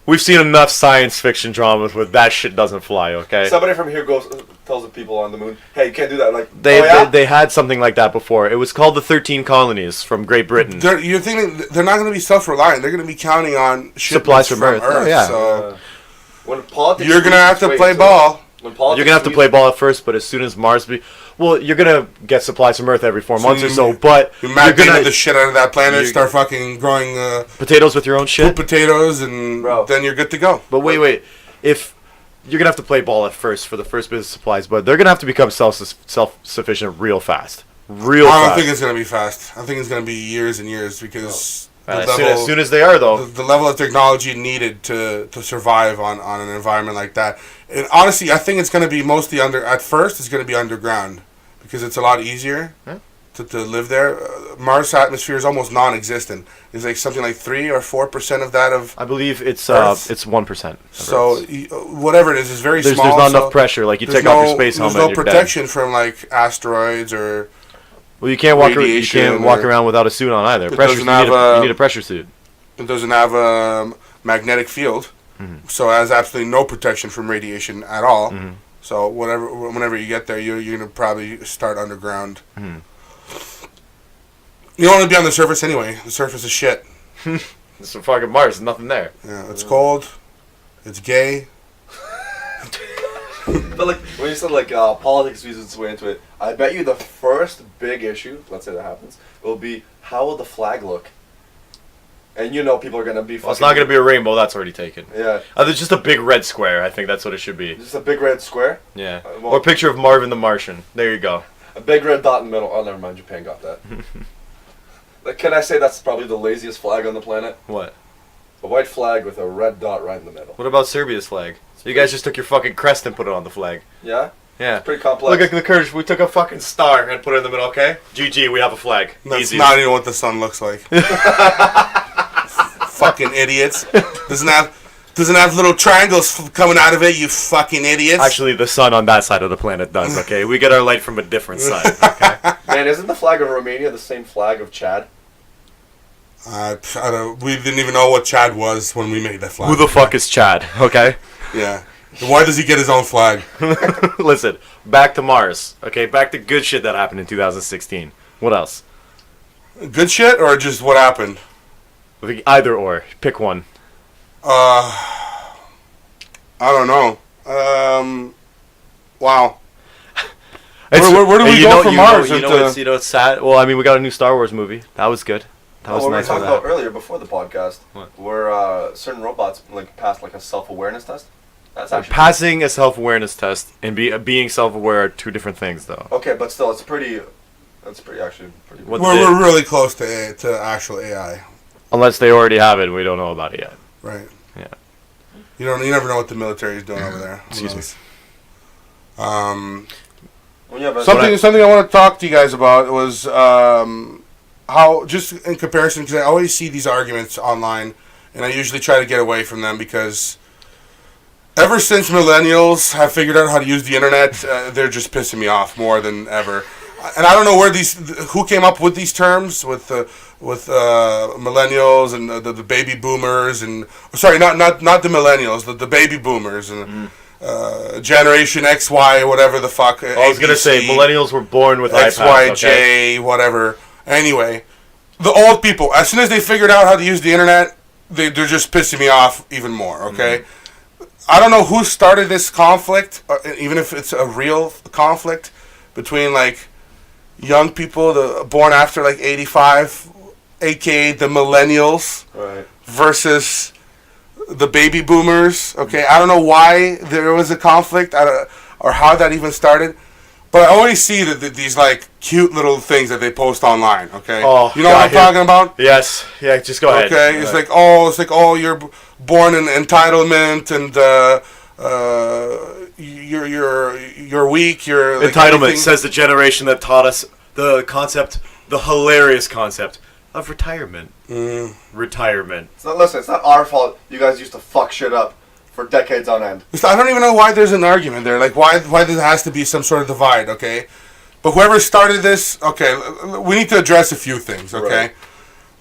We've seen enough science fiction dramas where that shit doesn't fly. Okay. Somebody from here tells the people on the moon, "Hey, you can't do that." They had something like that before. It was called the 13 Colonies from Great Britain. You're thinking they're not going to be self-reliant. They're going to be counting on supplies from Earth. Oh, yeah. So when politics, you're going to have to play ball. You're going to have to play ball at first, but as soon as Mars you're going to get supplies from Earth every 4 months or so, but you're going to the shit out of that planet, start fucking growing potatoes with your own shit. Potatoes, and then you're good to go. But wait. If you're going to have to play ball at first for the first bit of supplies, but they're going to have to become self-sufficient real fast. I don't think it's going to be fast. I think it's going to be years and years, because as soon as they are, though. The level of technology needed to survive on an environment like that. And honestly, I think it's going to be mostly at first, it's going to be underground, because it's a lot easier to live there. Mars' atmosphere is almost non-existent. It's like something like 3 or 4% of that of. I believe it's 1%. So whatever it is very small. There's not enough pressure. Like you take off your space helmet. There's no protection from asteroids or. Well, you can't walk around without a suit on either. You need a pressure suit. It doesn't have a magnetic field, so it has absolutely no protection from radiation at all. So whenever you get there, you're gonna probably start underground. You don't want to be on the surface anyway. The surface is shit. It's fucking Mars. There's nothing there. Yeah, it's cold. It's gay. But when you said politics weaves its way into it, I bet you the first big issue, let's say that happens, will be how will the flag look? And people are gonna be. Well, it's not gonna be a rainbow. That's already taken. Yeah. There's just a big red square. I think that's what it should be. Just a big red square. Yeah. Or a picture of Marvin the Martian. There you go. A big red dot in the middle. Oh, never mind. Japan got that. Can I say that's probably the laziest flag on the planet? What? A white flag with a red dot right in the middle. What about Serbia's flag? So you guys just took your fucking crest and put it on the flag. Yeah? Yeah. It's pretty complex. Look at the Kurdish. We took a fucking star and put it in the middle, okay? GG, we have a flag. That's easy. Not even what the sun looks like. Fucking idiots. Doesn't have little triangles coming out of it, you fucking idiots. Actually, the sun on that side of the planet does, okay? We get our light from a different side, okay? Man, isn't the flag of Romania the same flag of Chad? We didn't even know what Chad was when we made that flag. Who the fuck is Chad, okay? Yeah. Why does he get his own flag? Listen, back to Mars, okay? Back to good shit that happened in 2016. What else? Good shit or just what happened? Either or. Pick one. I don't know. Wow. Where do we go from Mars? It's sad. Well, I mean, we got a new Star Wars movie. That was good. That was nice. We were talking about earlier before the podcast, what? where certain robots passed a self-awareness test. That's actually passing a self-awareness test and being self-aware are two different things, though. Okay, but still, it's pretty. That's pretty. We're really close to actual AI. Unless they already have it, and we don't know about it yet. Right. Yeah. You never know what the military is doing over there. Excuse me. Something I want to talk to you guys about was how, just in comparison, because I always see these arguments online, and I usually try to get away from them because ever since millennials have figured out how to use the internet, they're just pissing me off more than ever. And I don't know who came up with these terms with millennials and the baby boomers and sorry, not the millennials, the baby boomers and. Generation X, Y, whatever the fuck. I was going to say, millennials were born with X, iPads, Y, okay? J, whatever. Anyway, the old people, as soon as they figured out how to use the internet, they're just pissing me off even more, okay? I don't know who started this conflict, even if it's a real conflict, between, like, young people born after, like, 85, a.k.a. the millennials, Right. versus the baby boomers. Okay, I don't know why there was a conflict or how that even started, but I always see these like cute little things that they post online. Okay, you know what I'm talking about? Yes, yeah. Just go ahead. Okay, it's like you're born in entitlement and you're weak. You're like entitlement everything. says the generation that taught us the hilarious concept of retirement. Retirement. It's not our fault. You guys used to fuck shit up for decades on end. I don't even know why there's an argument there. Like, why there has to be some sort of divide, okay? But whoever started this, okay, we need to address a few things, okay? Right.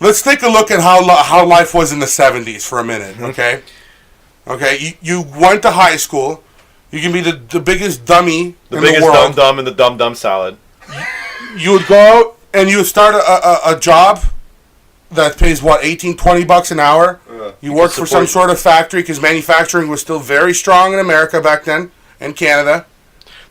Let's take a look at how life was in the 70s for a minute, okay? Okay, you went to high school. You can be the biggest dummy in the world. The biggest dum-dum in the dum-dum salad. You would go out and you would start a job that pays, what, $18-20 an hour? Yeah. You work for some sort of factory because manufacturing was still very strong in America back then and Canada.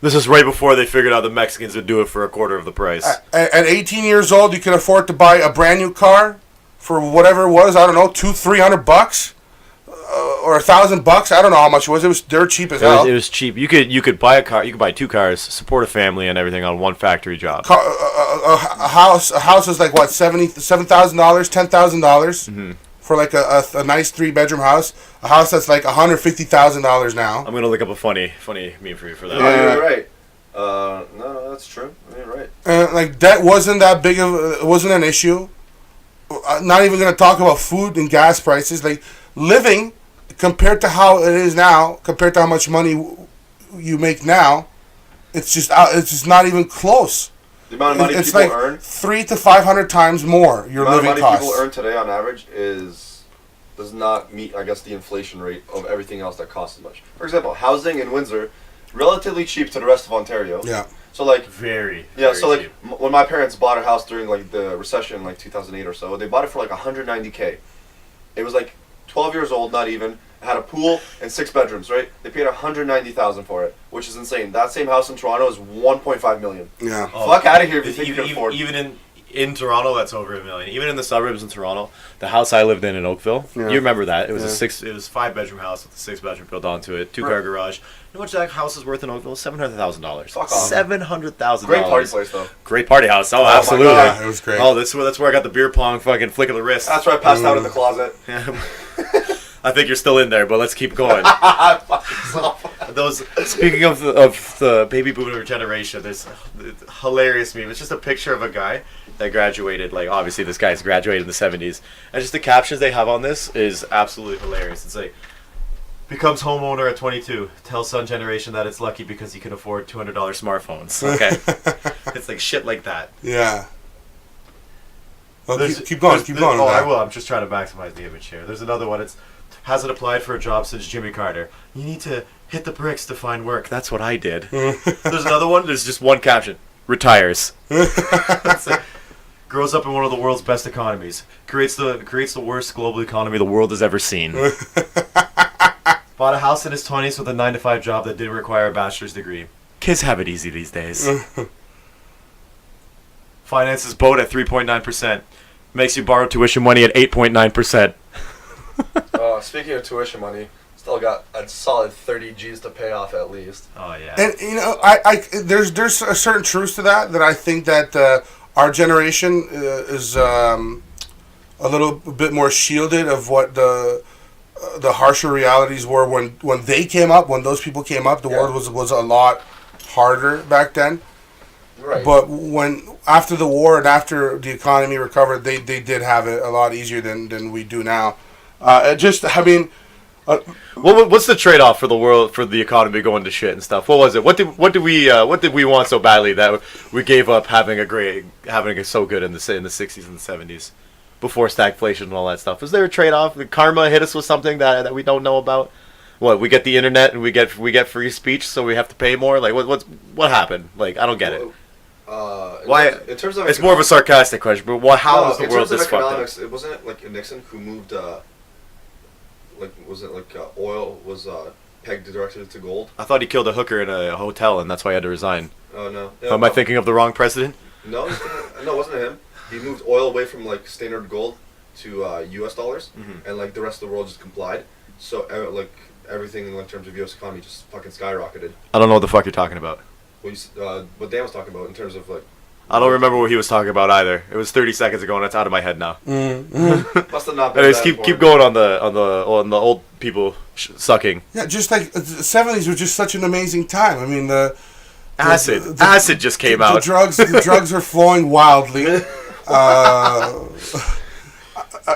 This is right before they figured out the Mexicans would do it for a quarter of the price. At 18 years old, you could afford to buy a brand new car for whatever it was. I don't know, $200-300 or $1,000. I don't know how much it was. It was dirt cheap as hell. It was cheap. You could buy a car. You could buy 2 cars, support a family and everything on one factory job. A house is like what, $7,000, $10,000 for like a nice 3-bedroom house. A house that's like $150,000 now. I'm gonna look up a funny meme for you for that. Yeah. You're right. No, that's true. You're right. Like debt wasn't that big of it wasn't an issue. Not even gonna talk about food and gas prices. Like living compared to how it is now, compared to how much money you make now, it's just not even close. The amount of money It's people like earn. 300 to 500 times more your The amount living of money costs. people earn today on average does not meet, I guess, the inflation rate of everything else that costs as much. For example, housing in Windsor, relatively cheap to the rest of Ontario. Yeah. So like, Very like cheap. when my parents bought a house during like the recession, like 2008 or so, they bought it for like $190K. It was like 12 years old, not even. It had a pool and 6 bedrooms, right? They paid $190,000 for it, which is insane. That same house in Toronto is $1.5 million. Yeah. Fuck out of here if you think you can afford. Even in Toronto, that's over $1 million. Even in the suburbs in Toronto, the house I lived in Oakville, Yeah. you remember that? It was Yeah. it was 5-bedroom house with a 6-bedroom built onto it, 2-car garage. You know how much that house is worth in Oakville? $700,000. Fuck off. $700,000. Great party place though. Great party house. Oh, my absolutely. God. Yeah, it was great. Oh, that's where I got the beer pong fucking flick of the wrist. That's where I passed out in the closet. I think you're still in there, but let's keep going. Speaking of the baby boomer generation, there's a hilarious meme. It's just a picture of a guy that graduated. Like, obviously, this guy's graduated in the 70s, and just the captions they have on this is absolutely hilarious. It's like, becomes homeowner at 22, tells son generation that it's lucky because he can afford $200 smartphones. Okay, it's like shit like that. Yeah. Well, There's- keep going. there's- Keep going. Oh, with I that. will. I'm just trying to maximize the image here. There's another one. It's hasn't applied for a job since Jimmy Carter. You need to hit the bricks to find work. That's what I did. There's another one. There's just one caption. Retires. That's it. Grows up in one of the world's best economies. Creates the worst global economy the world has ever seen. Bought a house in his 20s with a 9-to-5 job that didn't require a bachelor's degree. Kids have it easy these days. Finances boat at 3.9%. Makes you borrow tuition money at 8.9%. Speaking of tuition money, still got a solid 30 G's to pay off at least. Oh yeah. And you know, there's a certain truth to that I think that our generation is a little bit more shielded of what the harsher realities were when they came up. When those people came up, the world was a lot harder back then. Right. But after the war and after the economy recovered, they did have it a lot easier than we do now. What's the trade-off for the world, for the economy going to shit and stuff? What was it? What did we want so badly that we gave up having it so good in the 60s and the 70s before stagflation and all that stuff? Was there a trade-off? Did karma hit us with something that we don't know about? What, we get the internet and we get free speech, so we have to pay more? Like what happened? Like, I don't get it. Why? In terms of it's more of a sarcastic question, but how is the world this fucked up? It wasn't it like Nixon who moved. Oil was pegged directly to gold? I thought he killed a hooker in a hotel, and that's why he had to resign. Oh no. Am I thinking of the wrong president? No, no, it wasn't him. He moved oil away from like standard gold to U.S. dollars, and like the rest of the world just complied. So like everything in terms of U.S. economy just fucking skyrocketed. I don't know what the fuck you're talking about. What Dan was talking about in terms of like. I don't remember what he was talking about either. It was 30 seconds ago, and it's out of my head now. Must have not been. Anyways, keep going on the old people sucking. Yeah, just like the 70s was just such an amazing time. I mean, acid just came out. The drugs are flowing wildly.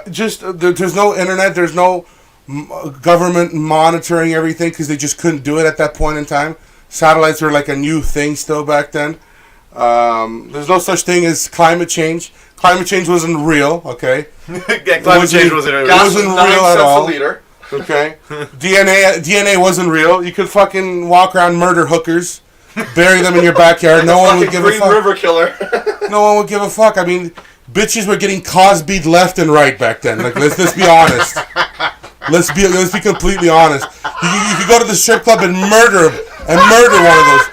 There's no internet. There's no government monitoring everything because they just couldn't do it at that point in time. Satellites were like a new thing still back then. There's no such thing as climate change. Climate change wasn't real, okay? Climate change wasn't real. It wasn't real at all. Liter. Okay? DNA wasn't real. You could fucking walk around, murder hookers, bury them in your backyard. No one would give a fuck. Green River Killer. No one would give a fuck. I mean, bitches were getting Cosby'd left and right back then. Like, let's be honest. Let's be completely honest. You could go to the strip club and murder one of those.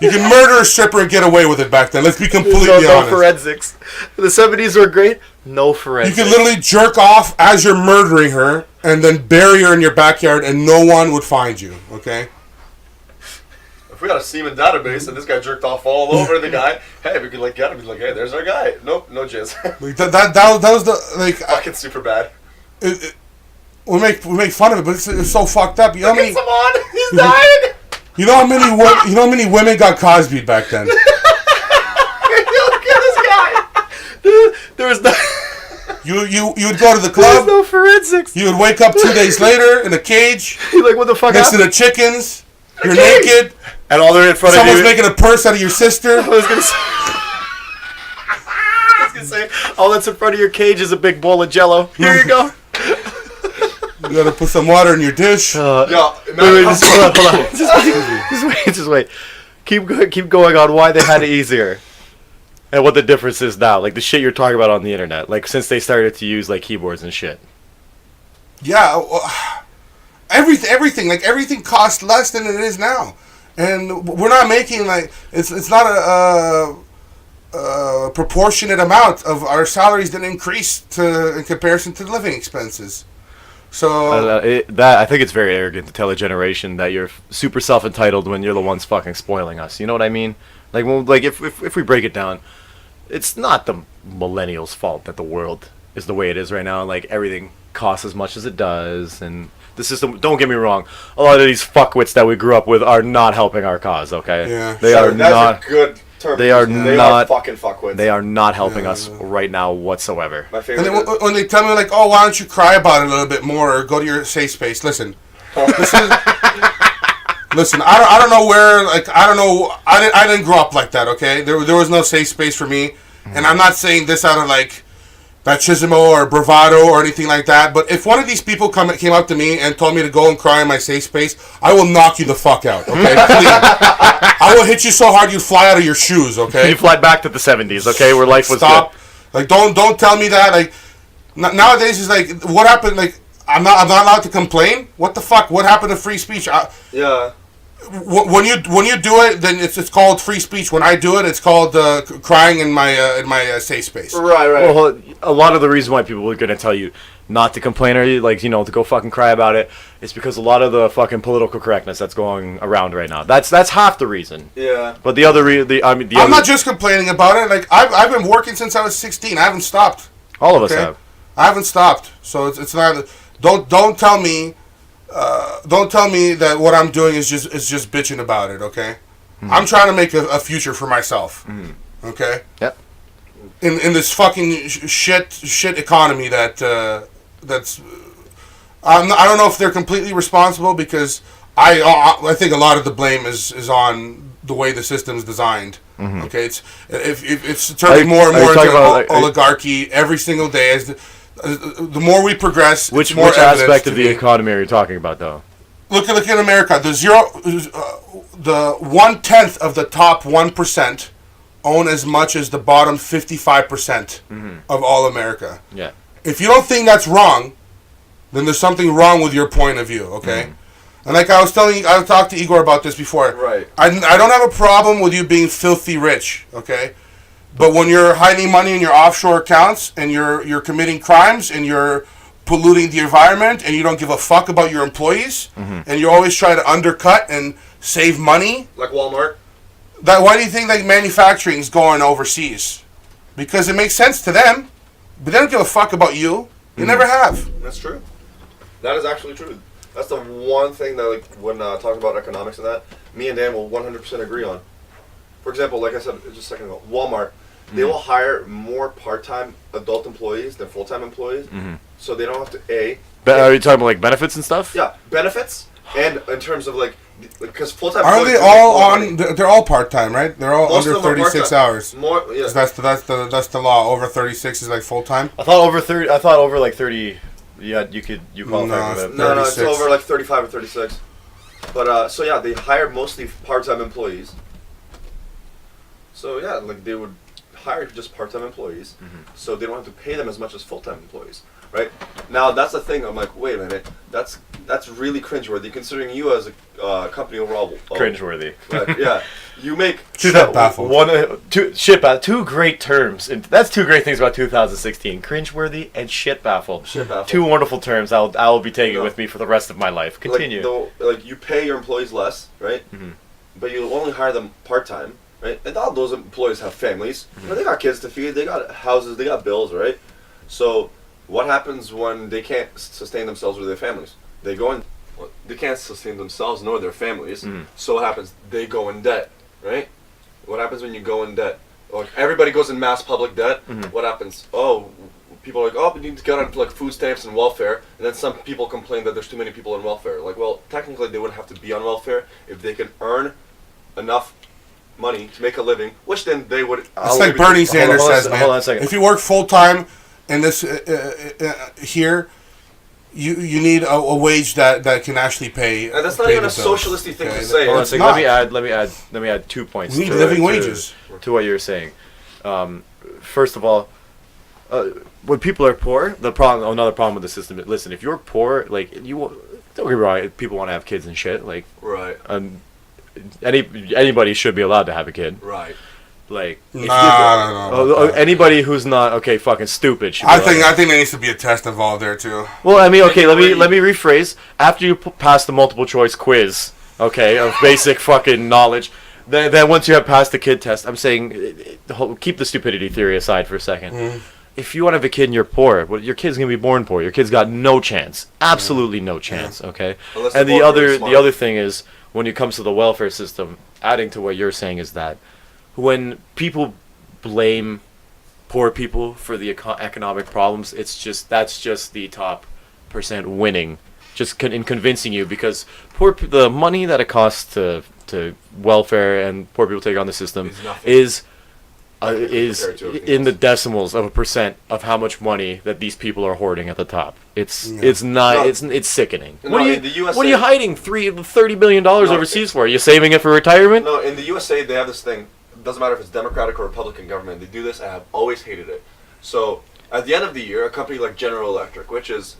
You can murder a stripper and get away with it back then. Let's be completely honest. No forensics. The 70s were great. No forensics. You could literally jerk off as you're murdering her and then bury her in your backyard and no one would find you, okay? If we got a semen database and this guy jerked off all over the guy, hey, we could like get him. Be like, hey, there's our guy. Nope, no jizz. Like that was the like. Fucking super bad. We make fun of it, but it's so fucked up. You know how many? Come on, he's dying. You know how many women got Cosby'd back then? Look at this guy. There was no. You would go to the club. There's no forensics. You would wake up 2 days later in a cage. You're like, what the fuck next happened? to the chickens. You're naked. And all they're in front of you. Someone's making a purse out of your sister. I was gonna say, all that's in front of your cage is a big bowl of Jello. Here you go. You gotta put some water in your dish. Wait, just hold on. Just wait. Keep going on why they had it easier. And what the difference is now. Like the shit you're talking about on the internet. Like since they started to use like keyboards and shit. Yeah. Everything. Like everything costs less than it is now. And we're not making like... It's not a proportionate amount of our salaries that increase in comparison to living expenses. So I think it's very arrogant to tell a generation that you're super self-entitled when you're the ones fucking spoiling us. You know what I mean? Like, well, like if we break it down, it's not the millennials' fault that the world is the way it is right now. Like everything costs as much as it does, and the system. Don't get me wrong. A lot of these fuckwits that we grew up with are not helping our cause. Okay, yeah. They are not. That's a good term. They are not fucking fuckwits. They are not helping us right now whatsoever. My favorite. And then when they tell me like, "Oh, why don't you cry about it a little bit more or go to your safe space?" Listen, listen. I don't know where. Like I don't know. I didn't grow up like that. Okay, there was no safe space for me, and I'm not saying this out of like machismo or bravado or anything like that. But if one of these people came up to me and told me to go and cry in my safe space, I will knock you the fuck out. Okay, please. I will hit you so hard you'd fly out of your shoes. Okay, You fly back to the 70s. Okay, where life was Stop. good. Like don't tell me that. Like nowadays it's like what happened? Like I'm not allowed to complain. What the fuck? What happened to free speech? Yeah. When you do it, then it's called free speech. When I do it, it's called crying in my safe space. Right. Well, a lot of the reason why people are going to tell you not to complain or like, you know, to go fucking cry about it is because a lot of the fucking political correctness that's going around right now. That's half the reason. Yeah. But the other I'm not just complaining about it. Like I've been working since I was 16. I haven't stopped. All of us have. I haven't stopped. So it's not. Don't tell me. Don't tell me that what I'm doing is just bitching about it. Okay. I'm trying to make a future for myself. Okay. Yep. In this fucking shit economy that's I don't know if they're completely responsible, because I think a lot of the blame is on the way the system's designed. Okay, it's turning more and more into oligarchy every single day. As the more we progress, which more aspect of the economy are you talking about, though? Look at America. The 1/10 of the top 1% own as much as the bottom 55% of all America. Yeah. If you don't think that's wrong, then there's something wrong with your point of view. Okay. And like I was telling you, I talked to Igor about this before. Right. I don't have a problem with you being filthy rich, okay? But when you're hiding money in your offshore accounts and you're committing crimes and you're polluting the environment and you don't give a fuck about your employees and you always try to undercut and save money. Like Walmart? Why do you think like manufacturing's going overseas? Because it makes sense to them, but they don't give a fuck about you. They never have. That's true. That is actually true. That's the one thing that, like, when talking about economics and that, me and Dan will 100% agree on. For example, like I said just a second ago, Walmart, they will hire more part-time adult employees than full-time employees, so they don't have to Are you talking about like benefits and stuff? Yeah, benefits, and in terms of like, because full-time. Are they all on? They're all part-time, right? They're all Most under of them are 36 part-time. hours. More, yeah. That's the law. Over 36 is like full-time. I thought over 30. I thought over like 30. Yeah, you qualify for that. No, it's 36. over like 35 or 36. But so yeah, they hire mostly part-time employees. So yeah, like they would hire just part-time employees, so they don't have to pay them as much as full-time employees, right? Now that's the thing. I'm like, wait a minute, that's really cringeworthy, considering you as a company overall. Cringeworthy. Right, yeah, you make Shit baffled. Two great terms, and that's two great things about 2016: cringeworthy and shit baffled. Shit baffled. Two wonderful terms I will be taking with me for the rest of my life. Continue. Like you pay your employees less, right? But you only hire them part-time. Right? And all those employees have families. You know, they got kids to feed, they got houses, they got bills, right? So what happens when they can't sustain themselves or their families? They go in. Well, they can't sustain themselves nor their families. So what happens? They go in debt, right? What happens when you go in debt? Like everybody goes in mass public debt. What happens? Oh, people are like, oh, we need to get on like food stamps and welfare. And then some people complain that there's too many people on welfare. Like, well, technically they wouldn't have to be on welfare if they can earn enough money to make a living, which then they would. It's like Bernie Sanders says, man. Hold on a second. If you work full time in this here, you need a wage that can actually pay. And that's not pay even a the bills. socialistic thing Okay? to say. Hold on a It's second. not. Let me add 2 points. We need to- living to- wages. To what you're saying. First of all, when people are poor, another problem with the system. Listen, if you're poor, like don't get me wrong, people want to have kids and shit. Like, Right. Anybody should be allowed to have a kid. Right. Like, No. anybody who's not fucking stupid. Should be I allowed. think there needs to be a test involved there too. Well, I mean, okay, let me rephrase. After you pass the multiple choice quiz, okay, of basic fucking knowledge, then once you have passed the kid test, I'm saying, keep the stupidity theory aside for a second. If you want to have a kid and you're poor, well, your kid's gonna be born poor. Your kid's got no chance, absolutely no chance. Okay, Unless and they're the born very other smart. thing is when it comes to the welfare system, adding to what you're saying is that when people blame poor people for the economic problems, that's just the top % winning, just in convincing you, because the money that it costs to welfare and poor people take on the system is compared to everything in the else. decimals of a % of how much money that these people are hoarding at the top. It's sickening. No, What in the USA are you hiding $30 billion overseas for? Are you saving it for retirement? No, in the USA they have this thing. It doesn't matter if it's Democratic or Republican government. They do this, and I've always hated it. So at the end of the year, a company like General Electric, which is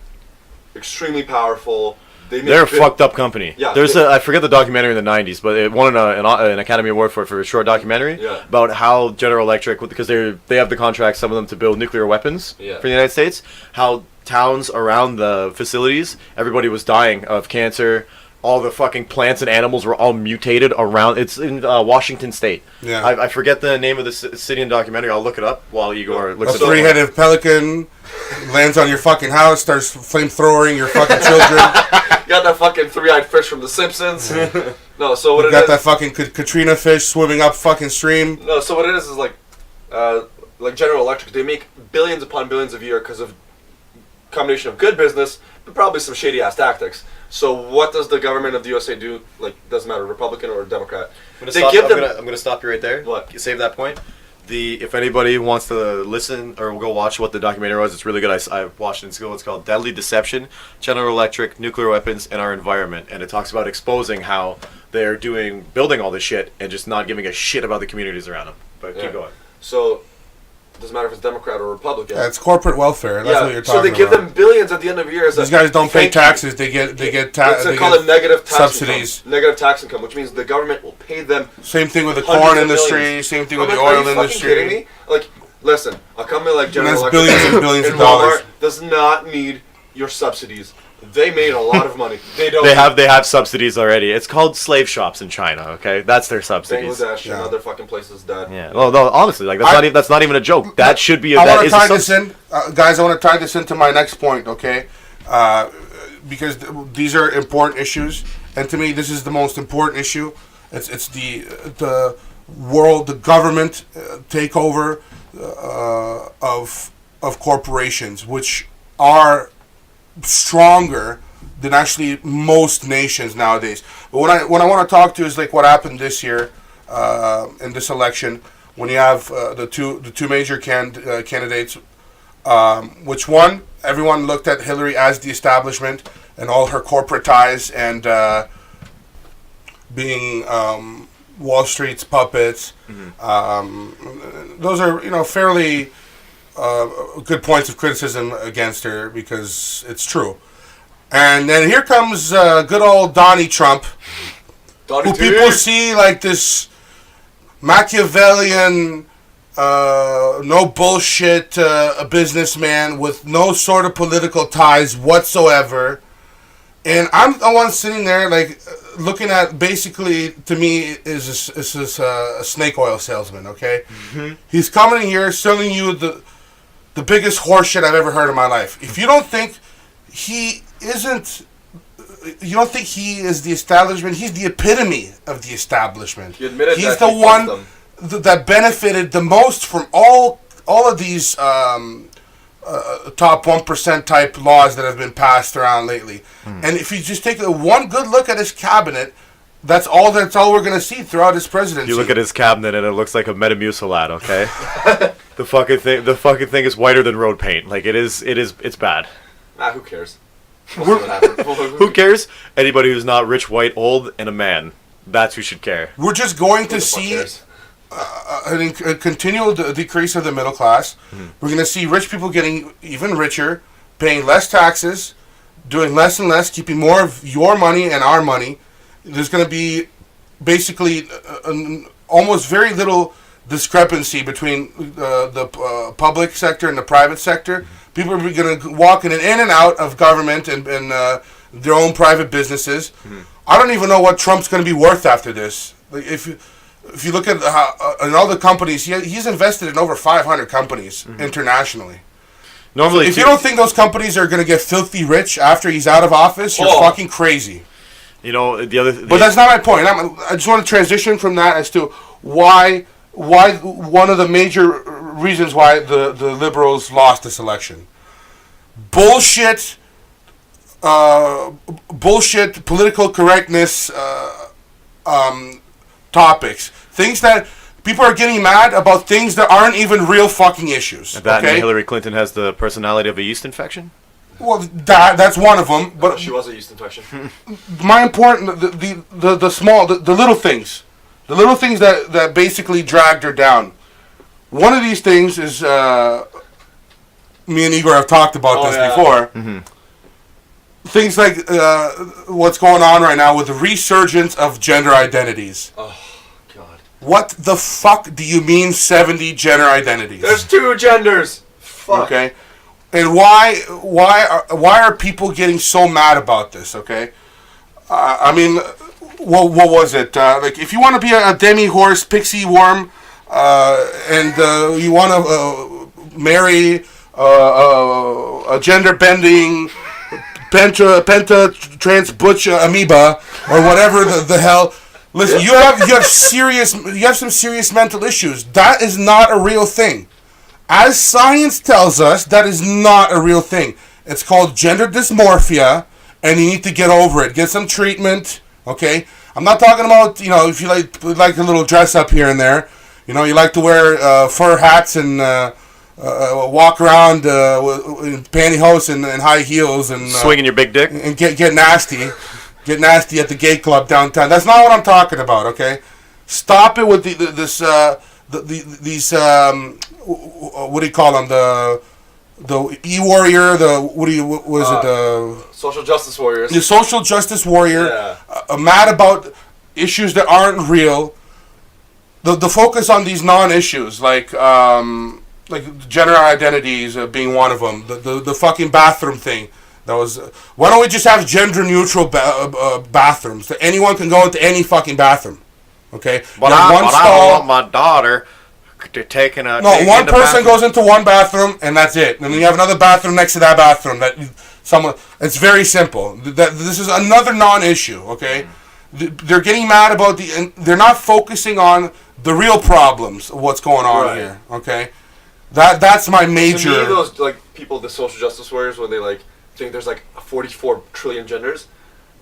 extremely powerful, They're a fucked up company. Yeah, I forget the documentary in the 90s, but it won an Academy Award for a short documentary about how General Electric, because they have the contract, some of them, to build nuclear weapons for the United States, how towns around the facilities, everybody was dying of cancer. All the fucking plants and animals were all mutated around. It's in Washington State. Yeah. I forget the name of the city in the documentary. I'll look it up while Igor looks A it up. three-headed pelican lands on your fucking house, starts flamethrowering your fucking children. You got that fucking three-eyed fish from The Simpsons. No, so what You it got is... that fucking Katrina fish swimming up fucking stream. No, so what it is like General Electric, they make billions upon billions a year because of combination of good business, but probably some shady ass tactics. So what does the government of the USA do? Like, doesn't matter, Republican or Democrat. I'm gonna stop you right there. What? You save that point. If anybody wants to listen or go watch what the documentary was, it's really good. I watched it in school. It's called Deadly Deception: General Electric, Nuclear Weapons, and Our Environment, and it talks about exposing how they're building all this shit and just not giving a shit about the communities around them. But keep going. So doesn't matter if it's Democrat or Republican. It's corporate welfare. That's what you're talking about. So they give them billions at the end of the year. These guys don't pay taxes. They get They call it negative tax subsidies. Income. Negative tax income, which means the government will pay them. Same thing with the hundreds corn of industry. millions. Same thing with I'm the like, oil are you industry. fucking kidding me? Like, listen, a company like General that's Electric billions and billions and of dollars. Walmart does not need your subsidies. They made a lot of money. They don't. They have subsidies already. It's called slave shops in China. Okay, that's their subsidies. Bangladesh and other fucking places that. Yeah. Well, no, honestly, like that's not even a joke. That should be. I That want to is tie a this in, guys. I want to tie this into my next point, okay? Because these are important issues, and to me, this is the most important issue. It's the world, the government takeover of corporations, which are stronger than actually most nations nowadays. But what I want to talk to is like what happened this year in this election when you have the two major candidates. Which one? Everyone looked at Hillary as the establishment and all her corporate ties and being Wall Street's puppets. Those are fairly good points of criticism against her because it's true. And then here comes good old Donnie Trump, who people see like this Machiavellian, no bullshit businessman with no sort of political ties whatsoever. And I'm the one sitting there like looking at, basically to me is a snake oil salesman, okay? Mm-hmm. He's coming in here selling you the biggest horse shit I've ever heard in my life. If you don't think he isn't, you don't think he is the establishment, he's the epitome of the establishment. He admitted he's that the one that benefited the most from all of these top 1% type laws that have been passed around lately. And if you just take one good look at his cabinet, that's all we're going to see throughout his presidency. You look at his cabinet and it looks like a Metamucil lad, okay? The fucking thing is whiter than road paint. Like it's bad. Who cares? We'll see what happens. Who cares? Anybody who's not rich, white, old, and a man. That's who should care. We're just going to see a continual decrease of the middle class. Mm-hmm. We're going to see rich people getting even richer, paying less taxes, doing less and less, keeping more of your money and our money. There's going to be basically almost very little discrepancy between the public sector and the private sector. People are going to walk in and out of government and their own private businesses. Mm-hmm. I don't even know what Trump's going to be worth after this. Like if you look at in all the companies, he's invested in over 500 companies internationally. Normally, if you don't think those companies are going to get filthy rich after he's out of office, you're fucking crazy. You know, but that's not my point. I just want to transition from that as to why one of the major reasons why the liberals lost this election. Bullshit political correctness topics. Things that people are getting mad about, things that aren't even real fucking issues. And Hillary Clinton has the personality of a yeast infection? Well, that's one of them. But she was a yeast infection. My important, the small, the little things. The little things that basically dragged her down. One of these things is, me and Igor have talked about this before. Mm-hmm. Things like what's going on right now with the resurgence of gender identities. Oh, God. What the fuck do you mean 70 gender identities? There's 2 genders. Fuck. Okay. And why are people getting so mad about this? Okay. I mean, what was it? Like, if you want to be a demi-horse, pixie worm, and you want to marry a gender-bending penta trans butch amoeba or whatever the hell, Listen, you have some serious mental issues. That is not a real thing. As science tells us, that is not a real thing. It's called gender dysmorphia, and you need to get over it. Get some treatment, okay? I'm not talking about, if you like a little dress up here and there. You like to wear fur hats and walk around in pantyhose and high heels and swinging your big dick and get nasty. Get nasty at the gay club downtown. That's not what I'm talking about, okay? Stop it with these what do you call them? The e-warrior, the social justice warriors. The social justice warrior, Yeah. Mad about issues that aren't real. The focus on these non-issues, like gender identities being one of them. The fucking bathroom thing. That was. Why don't we just have gender-neutral bathrooms? That anyone can go into any fucking bathroom. Okay. But I don't want my daughter taking a. No, one person goes into one bathroom and that's it. And then you have another bathroom next to that bathroom that someone. It's very simple. This is another non-issue. Okay. They're getting mad about and they're not focusing on the real problems of what's going on here. Okay. That's my major. To me, those people, the social justice warriors, when they think there's 44 trillion genders,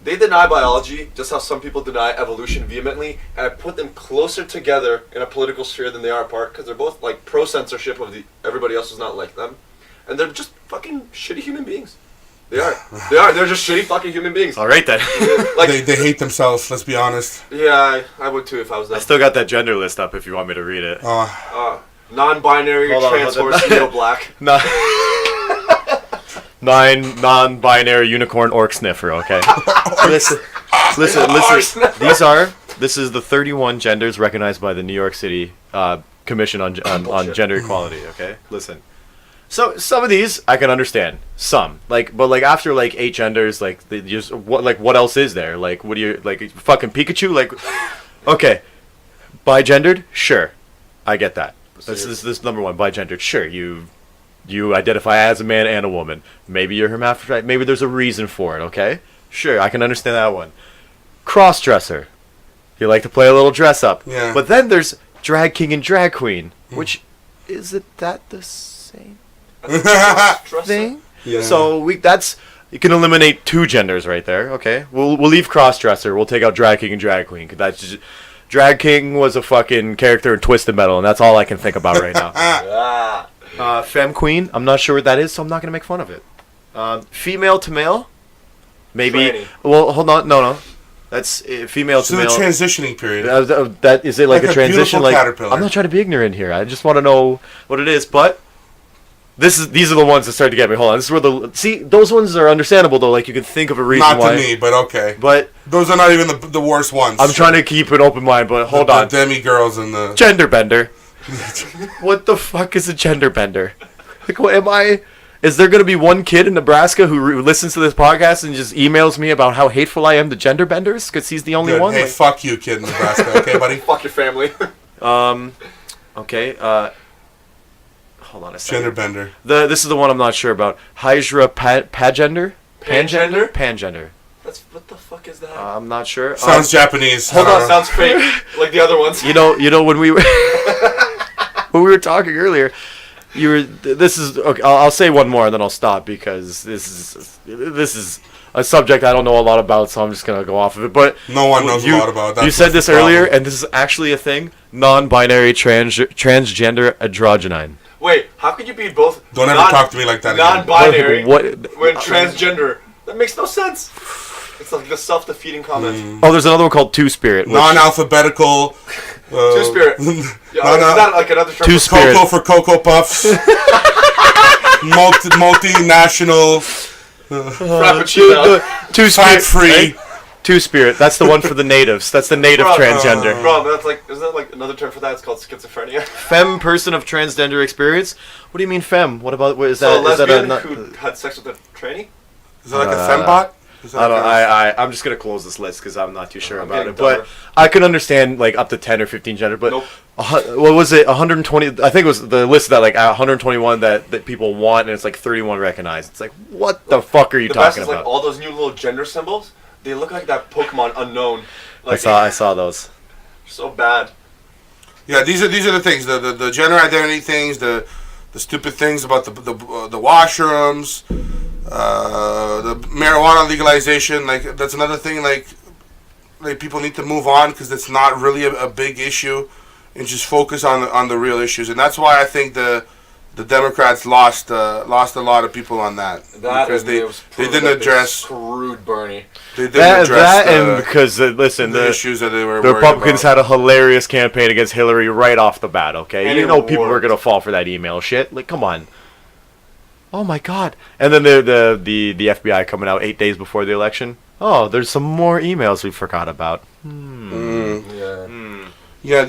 they deny biology just how some people deny evolution vehemently, and I put them closer together in a political sphere than they are apart, because they're both pro censorship of everybody else who's not like them, and they're just fucking shitty human beings. They are. They're just shitty fucking human beings. All right then. They hate themselves. Let's be honest. Yeah, I would too if I was them. I still got that gender list up if you want me to read it. Non-binary, trans horse, neo-black. Non-binary unicorn orc sniffer. Okay. listen. This is the 31 genders recognized by the New York City Commission on Gender Equality. Okay. Listen. So some of these I can understand. Some but after 8 genders, what else is there? What do you fucking Pikachu? Okay, bigendered, sure, I get that. This number one, bigendered. Sure, you identify as a man and a woman. Maybe you're hermaphrodite. Maybe there's a reason for it. Okay, sure, I can understand that one. Cross-dresser. You like to play a little dress up. Yeah. But then there's drag king and drag queen, which is it that the same thing? Yeah. So you can eliminate 2 genders right there. Okay, we'll leave cross-dresser. We'll take out drag king and drag queen, 'cause that's just. Drag King was a fucking character in Twisted Metal, and that's all I can think about right now. Femme Queen, I'm not sure what that is, so I'm not going to make fun of it. Female to male? Maybe. Tranny. Well, hold on. No. That's female to the male. transitioning period. That is it like a transition? beautiful caterpillar. I'm not trying to be ignorant here. I just want to know what it is, but these are the ones that start to get me. Hold on. This is where those ones are understandable though. You can think of a reason why. Not to me, but okay. But those are not even the worst ones. I'm trying to keep an open mind, but hold on. The demi-girls and the... Gender bender. What the fuck is a gender bender? What am I... Is there going to be one kid in Nebraska who listens to this podcast and just emails me about how hateful I am to gender benders? Because he's the only Good. one? Hey, fuck you, kid in Nebraska. Okay, buddy? Fuck your family. Okay, hold on a second. Gender bender. This is the one I'm not sure about. Hydra Pagender? Pangender? Pangender. What the fuck is that? I'm not sure. Sounds Japanese. Hold on, sounds fake, like the other ones. You know when we were when we were talking earlier, this is okay, I'll say one more and then I'll stop because this is a subject I don't know a lot about, so I'm just gonna go off of it. But no one knows a lot about that. You said this earlier, and this is actually a thing: non-binary, transgender, androgynine. Wait, how could you be both? Don't ever talk to me like that again. Non-binary. What? When transgender, that makes no sense. It's like the self-defeating comment. Oh, there's another one called Two-Spirit. Non-alphabetical. Two-Spirit. Yeah, is that like another term? Two-Spirit. Cocoa for Cocoa Puffs. Multinational. Frappuccino. Two-Spirit. Fat-free. Two-Spirit. That's the one for the natives. That's the native transgender. Bro, that's isn't that like another term for that? It's called schizophrenia. Femme person of transgender experience. What do you mean femme? What about what is that? So a is that lesbian who had sex with a tranny? Is that like a fembot? I'm just gonna close this list because I'm not too sure about it. dumber. But I could understand up to 10 or 15 gender. But Nope. What was it? 120? I think it was the list that 121 that people want, and it's 31 recognized. It's what the fuck are you The best talking is about? all those new little gender symbols. They look like that Pokemon Unknown. Like, I saw those. so bad. Yeah, these are the things, the gender identity things, the stupid things about the washrooms, the marijuana legalization. Like that's another thing. Like people need to move on because it's not really a big issue, and just focus on the real issues. And that's why I think the Democrats lost a lot of people on that because they didn't address screwed Bernie. They didn't address and because listen, the issues that they were. The Republicans about. had a hilarious campaign against Hillary right off the bat. Okay, And you it know people were worked. gonna fall for that email shit. Like, come on. Oh my God! And then the FBI coming out 8 days before the election. Oh, there's some more emails we forgot about. Yeah,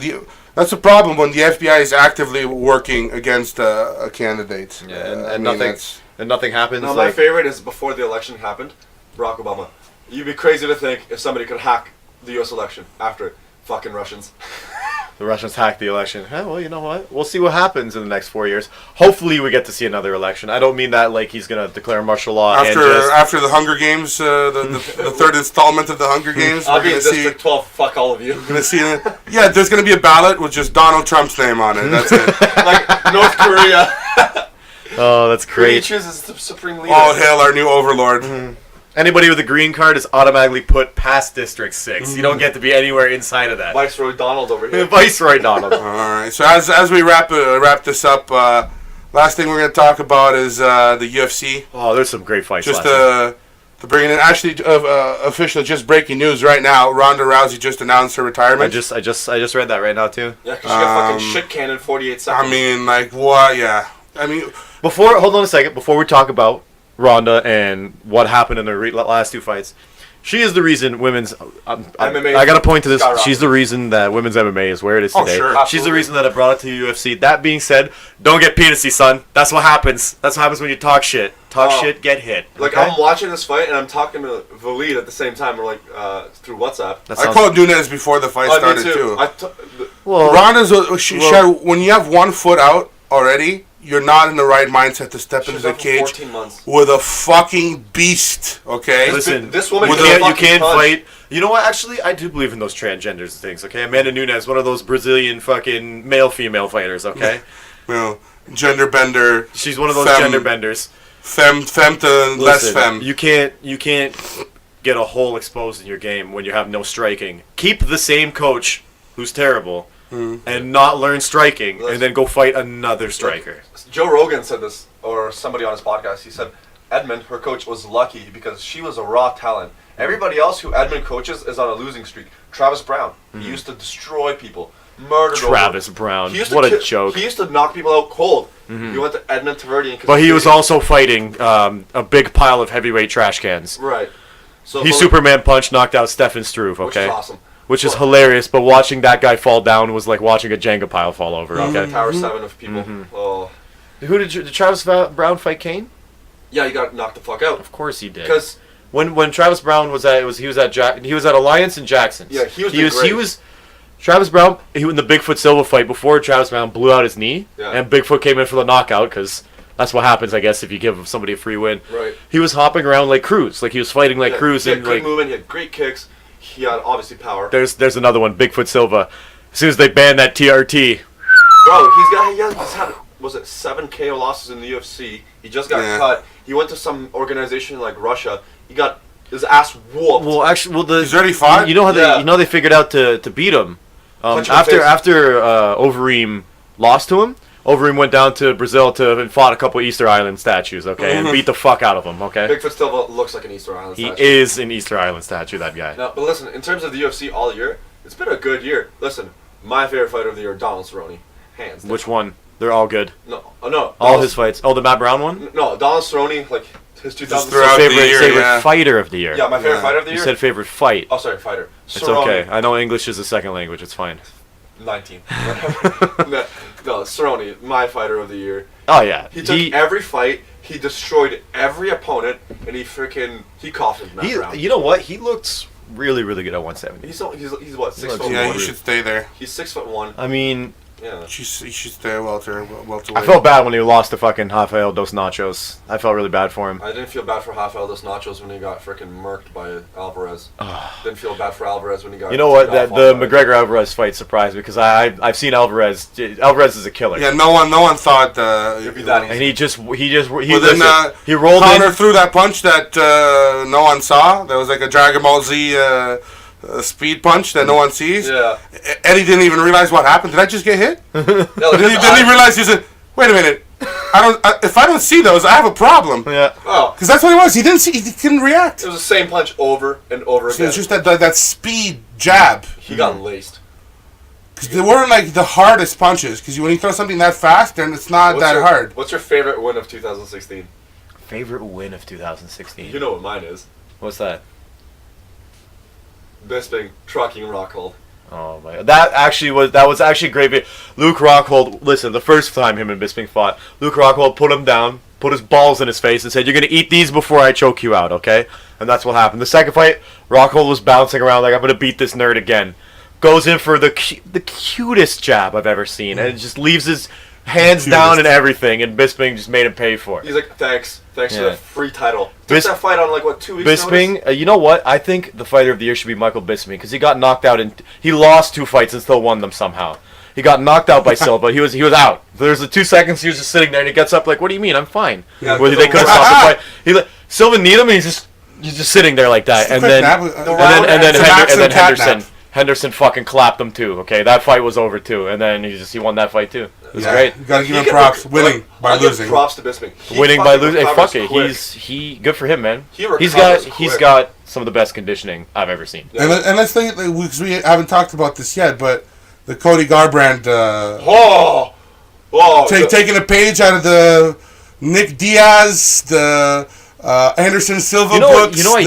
that's a problem when the FBI is actively working against a candidate. Yeah, I mean, that's- nothing happens. No, my favorite is before the election happened, Barack Obama. You'd be crazy to think if somebody could hack the U.S. election after fucking Russians. The Russians hacked the election. Well, you know what? We'll see what happens in the next 4 years. Hopefully, we get to see another election. I don't mean that like he's gonna declare martial law after the Hunger Games, the third installment of the Hunger Games, I'll we're be in gonna see. District 12. Fuck all of you. Gonna see. Yeah, there's gonna be a ballot with just Donald Trump's name on it. That's it. Like North Korea. Oh, that's He great. chooses the supreme leader. All hail our new overlord. Anybody with a green card is automatically put past District 6. You don't get to be anywhere inside of that. Viceroy Donald over here. Viceroy Donald. All right. So as we wrap this up, last thing we're gonna talk about is the UFC. Oh, there's some great fights. Just last night. to bring it in, actually, official, just breaking news right now. Ronda Rousey just announced her retirement. I just read that right now too. Yeah, because she got fucking shit canned in 48 seconds. I mean, like what? Yeah. I mean, Hold on a second. Before we talk about Ronda and what happened in the last two fights, she is the reason women's MMA I got to point to this. skyrocketed. She's the reason that women's MMA is where it is Oh, today. sure. She's Absolutely. the reason that I brought it to the UFC. That being said, don't get penisy, son. That's what happens. That's what happens when you talk shit. Talk Oh. shit, get hit. Like, okay? I'm watching this fight and I'm talking to Valid at the same time. We're like, through WhatsApp. That I sounds- called Nunes before the fight started me too. well, Ronda's when you have 1 foot out already, you're not in the right mindset to step into She's the out for cage 14 months. with a fucking beast. Okay. Listen, This woman you can can't, you fucking can't punch. fight. You know what? Actually, I do believe in those transgenders things. Okay, Amanda Nunes, one of those Brazilian fucking male-female fighters. Okay, You know, gender bender, she's one of those Femme- gender benders. femme to less Listen, femme. You can't get a hole exposed in your game when you have no striking. Keep the same coach who's terrible and not learn striking, and then go fight another striker. Joe Rogan said this, or somebody on his podcast. He said, Edmund, her coach, was lucky because she was a raw talent. Everybody else who Edmund coaches is on a losing streak. Travis Brown, he used to destroy people, murdered Travis Brown, He used to what a kill- joke. He used to knock people out cold. He went to Edmund Taverdian. But he was also fighting a big pile of heavyweight trash cans. right. So He but- Superman punch knocked out Stefan Struve. which Okay. is awesome. Which is Well, hilarious, but watching that guy fall down was like watching a Jenga pile fall over. Okay. Tower 7 of people. Oh, Who did Travis Brown fight? Kane? yeah, he got knocked the fuck out Of course he did. because When Travis Brown was at he was at Alliance and Jackson's. Yeah, he was doing great. Travis Brown. He in the Bigfoot Silva fight before Travis Brown blew out his knee, Yeah. and Bigfoot came in for the knockout because that's what happens, I guess, if you give somebody a free win. Right. He was hopping around like Cruz, like he was fighting like Cruz, he had and good like movement. He had great kicks. He had obviously power. there's another one, Bigfoot Silva. As soon as they banned that TRT, Bro, he's had was it 7 KO losses in the UFC? He just got Yeah. cut. He went to some organization like Russia. He got his ass whooped. well, actually, He's already fought? You know how Yeah. they figured out to beat him. Punch him in the face. After Overeem lost to him, Overeem went down to Brazil and fought a couple Easter Island statues, okay, and beat the fuck out of them, okay. Bigfoot still looks like an Easter Island He statue. is an Easter Island statue, that guy. No, but listen, in terms of the UFC all year, it's been a good year. Listen, my favorite fighter of the year, Donald Cerrone, hands down. Which one? They're all good. No, no. All his fights. Oh, the Matt Brown one. No, Donald Cerrone, like his 2000. throughout the year, favorite yeah. fighter of the year. Yeah, my favorite Yeah. fighter of the You year. said favorite fight. Oh, sorry, fighter. It's Cerrone, okay. I know English is a second language. It's fine. 19. no, Cerrone, my fighter of the year. Oh yeah. He took every fight. He destroyed every opponent, and he coughed him Matt Brown. You know what? He looks really, really good at 170. He's what, 6 looks foot Yeah, one? he should stay there. He's 6'1". I mean, Yeah. She should stay welterweight. I felt bad when he lost to fucking Rafael Dos Nachos. I felt really bad for him. I didn't feel bad for Rafael Dos Nachos when he got freaking murked by Alvarez. Didn't feel bad for Alvarez when he got. You know what? taken The off by- McGregor Alvarez fight surprised me because I've seen Alvarez. Alvarez is a killer. Yeah, no one thought It'd be that easy. And he then he rolled Connor in. threw that punch that no one saw. That was like a Dragon Ball Z speed punch that no one sees. Yeah. Eddie didn't even realize what happened. Did I just get hit? No, Then he realized he said, "Wait a minute, if I don't see those, I have a problem." Yeah. Oh, Because that's what it was. He didn't see. He couldn't react. it was the same punch over and over So again. it's just that speed jab. He got laced. Because they weren't like the hardest punches. Because when you throw something that fast, then it's not that hard. What's your favorite win of 2016? Favorite win of 2016. You know what mine is. What's that? Bisping trucking Rockhold. Oh my god. That was actually a great video. Luke Rockhold, listen, the first time him and Bisping fought, Luke Rockhold put him down, put his balls in his face and said, "You're gonna eat these before I choke you out, okay?" And that's what happened. The second fight, Rockhold was bouncing around like, "I'm gonna beat this nerd again." Goes in for the cutest jab I've ever seen, and it just leaves his hands down and everything, and Bisping just made him pay for it. He's like, thanks for Yeah. the free title. Took that fight on like what 2 weeks? Bisping, notice? you know what? I think the fighter of the year should be Michael Bisping because he got knocked out and he lost 2 fights and still won them somehow. He got knocked out by Silva. He was out. There's the 2 seconds he was just sitting there and he gets up like, "What do you mean? I'm fine." Yeah, Well, they could have stopped the fight. Silva need him and he's just sitting there like that. And then Henderson fucking clapped him too. Okay, that fight was over too, and then he won that fight too. It was great. You gotta give him props. Winning by I'll give losing. props to Bisping. He Winning by fucking losing. Hey, recovers fuck it. quick. He good for him, man. He He's recovers got quick. some of the best conditioning I've ever seen. Yeah. And let's think, because we haven't talked about this yet, but the Cody Garbrandt taking a page out of the Nick Diaz, the Anderson Silva books. You know I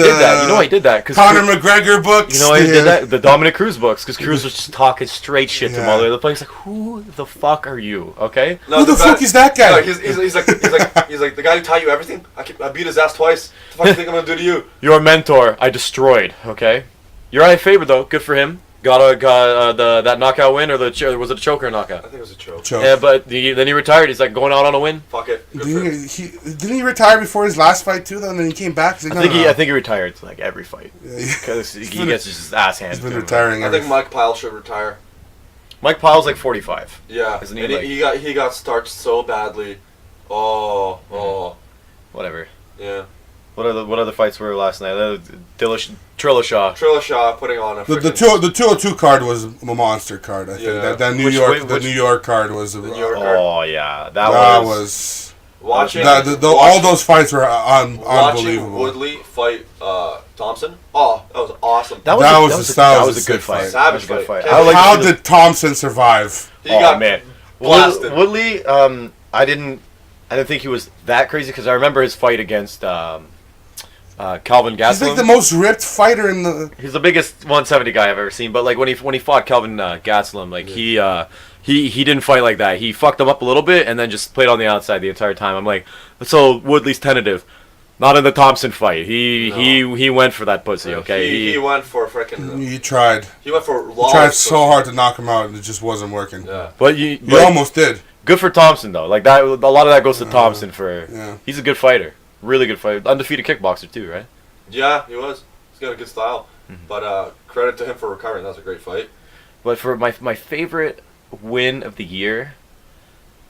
did that. Cause Conor McGregor books. You know I did that. The Dominic Cruz books, because Cruz was just talking straight shit to him all the way to the place. Like, who the fuck are you? Okay. No, Who the fuck is that guy? No, he's like the guy who taught you everything. I beat his ass twice. What the fuck do you think I'm gonna do to you? Your mentor, I destroyed. Okay. You're my favorite though. Good for him. Got that knockout win, or was it a choker knockout? I think it was a choke. Yeah, but then he retired. He's like going out on a win. Fuck it. Good for him. Didn't he retire before his last fight too? Though, and then he came back. He's like, I think he retired to like every fight Yeah, because he gets his ass handed he's been to him. retiring. I think Mike Pyle should retire. Mike Pyle's like 45. Yeah, Isn't he and like- he got starched so badly. Oh, Whatever. yeah. What other fights were last night? Trillashaw. Trillashaw putting on a the freaking 202 card was a monster card. I think Yeah. that New Which- York which- New York card was. New York card. Oh yeah, that that was. Watching All those fights were watching unbelievable. Woodley fight Thompson. Oh, that was awesome. That That was was a a good sick fight. fight. That was a good Savage fight. fight. I like How to see did Thompson survive? He Oh got man, blasted. Woodley. I didn't think he was that crazy because I remember his fight against Calvin Gastelum. He's like the most ripped fighter in the. He's the biggest 170 guy I've ever seen. But like when he fought Calvin Gastelum, like he didn't fight like that. He fucked him up a little bit and then just played on the outside the entire time. I'm like, so Woodley's tentative. Not in the Thompson fight. He went for that pussy. Okay. He went for freaking. He tried. He went for. He tried so hard to knock him out, and it just wasn't working. Yeah. But He almost did. good for Thompson though. Like that, a lot of that goes to Thompson for. Yeah. He's a good fighter. Really good fighter. Undefeated kickboxer too, right? Yeah, he was. He's got a good style. Mm-hmm. But credit to him for recovering. That was a great fight. But for my favorite win of the year,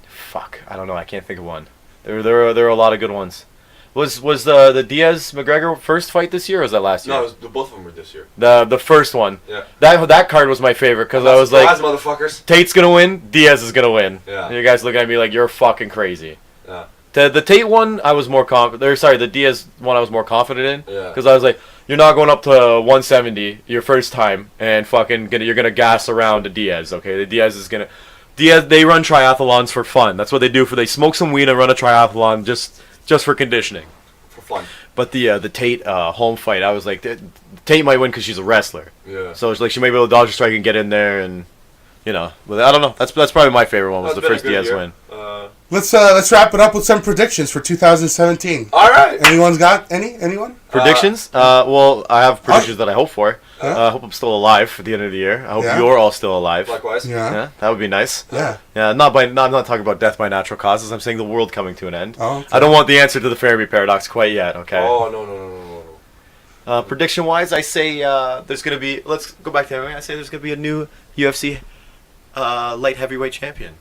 fuck, I don't know. I can't think of one. There are a lot of good ones. Was the Diaz McGregor first fight this year, or was that last year? No, both of them were this year. The first one. Yeah. That card was my favorite because I was like, motherfuckers. Tate's gonna win, Diaz is gonna win. Yeah. And you guys look at me like you're fucking crazy. Yeah. The Tate one I was more confident. Sorry, the Diaz one I was more confident in. Yeah. Because I was like, you're not going up to 170 your first time and fucking you're gonna gas around the Diaz. Okay, the Diaz is gonna. Diaz, they run triathlons for fun. That's what they do. They smoke some weed and run a triathlon just for conditioning. For fun. But the Tate home fight, I was like, Tate might win because she's a wrestler. Yeah. So it's like she may be able to dodge a strike and get in there, and but I don't know. That's probably my favorite one. Was That's the been a first good Diaz year. win. Let's wrap it up with some predictions for 2017. All right. Anyone's got anyone? Predictions? Well, I have predictions that I hope for. I hope I'm still alive at the end of the year. I hope Yeah. you're all still alive. Likewise. Yeah. Yeah, that would be nice. Yeah. Yeah, I'm not talking about death by natural causes. I'm saying the world coming to an end. Oh, okay. I don't want the answer to the Fermi paradox quite yet. Okay. Oh no. Prediction wise, I say there's gonna be. Let's go back to MMA. I say there's gonna be a new UFC light heavyweight champion.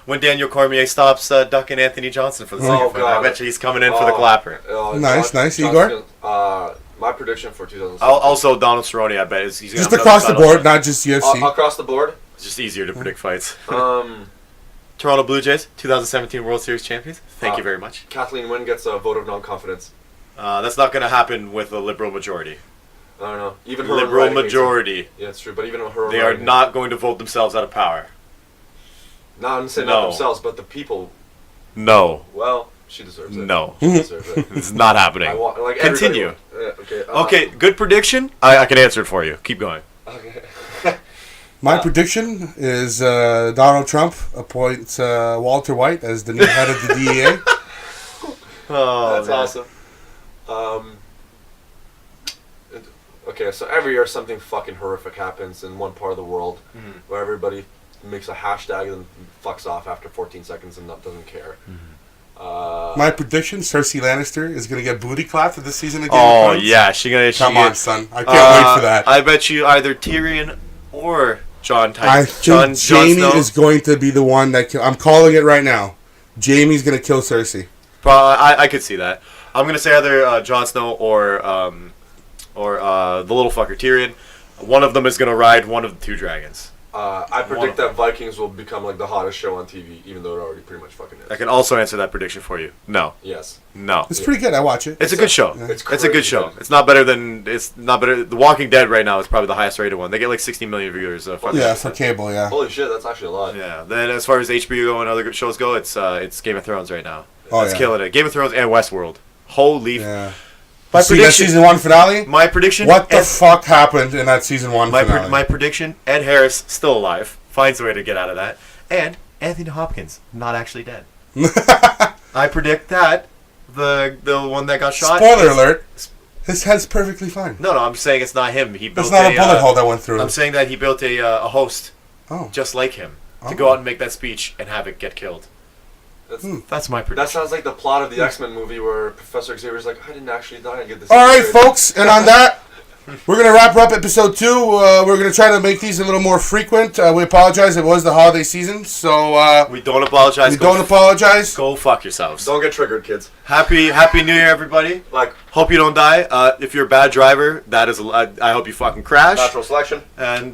When Daniel Cormier stops ducking Anthony Johnson for the second fight, I God. bet you he's coming in for the clapper. Nice, Igor. My prediction for 2007. Also, Donald Cerrone, I bet he's gonna Just have across the another board, title not just UFC. Across the board. It's just easier to predict fights. Um, Toronto Blue Jays, 2017 World Series champions. Thank you very much. Kathleen Wynne gets a vote of non-confidence. That's not going to happen with a liberal majority. I don't know. Even her Liberal writing hates her. majority. Yeah, it's true. But even her. They are writing- not going to vote themselves out of power. Not saying No. not themselves, but the people. No. Well, she deserves it. No. She deserves it. It's not happening. I want like Continue. everybody- okay. Okay, good prediction. I can answer it for you. Keep going. Okay. My prediction is Donald Trump appoints Walter White as the new head of the DEA. Oh, That's awesome. Okay, so every year something fucking horrific happens in one part of the world where everybody makes a hashtag and fucks off after 14 seconds and doesn't care. My prediction: Cersei Lannister is going to get booty clapped this season again. Oh yeah, she gonna. Come on, son! I can't wait for that. I bet you either Tyrion or Jon I Tyson. think Jamie is going to be the one that I'm calling it right now. Jamie's going to kill Cersei. I could see that. I'm gonna say either Jon Snow or the little fucker Tyrion. One of them is gonna ride one of the two dragons. I predict that Vikings will become like the hottest show on TV, even though it already pretty much fucking is. I can also answer that prediction for you. No, Yes. no. It's pretty good. I watch it. It's a good show. It's It's a good crazy show. good. It's not better than. It's not better. The Walking Dead right now is probably the highest rated one. They get like 60 million viewers. Yeah, for cable. Yeah. Holy shit, that's actually a lot. Yeah. Then as far as HBO and other good shows go, it's Game of Thrones right now. Oh, It's yeah. killing it. Game of Thrones and Westworld. Holy. Yeah. My You see that prediction. season 1 finale? My prediction. What the Ed- fuck happened in that season 1 finale? my prediction. Ed Harris still alive. Finds a way to get out of that. And Anthony Hopkins not actually dead. I predict that the one that got shot. Spoiler alert. His head's perfectly fine. No, I'm saying it's not him. He built It's not a bullet hole that went through. I'm saying that he built a host Oh. just like him to Oh. go out and make that speech and have it get killed. That's, That's my That prediction. sounds like the plot of the X-Men movie where Professor Xavier's like, I didn't actually die and get this. All right, straight." folks, and on that, we're going to wrap up episode 2. We're going to try to make these a little more frequent. We apologize. It was the holiday season, so We don't apologize. we don't apologize. Go fuck yourselves. Don't get triggered, kids. Happy New Year, everybody. Like, Hope you don't die. If you're a bad driver, that is. I hope you fucking crash. natural selection. And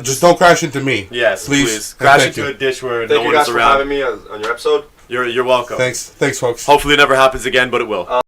Just don't crash into me. yes, please. please And crash thank into you. a ditch where Thank no you one guys is for around. having me on your episode. You're welcome. Thanks, folks. Hopefully, it never happens again, but it will.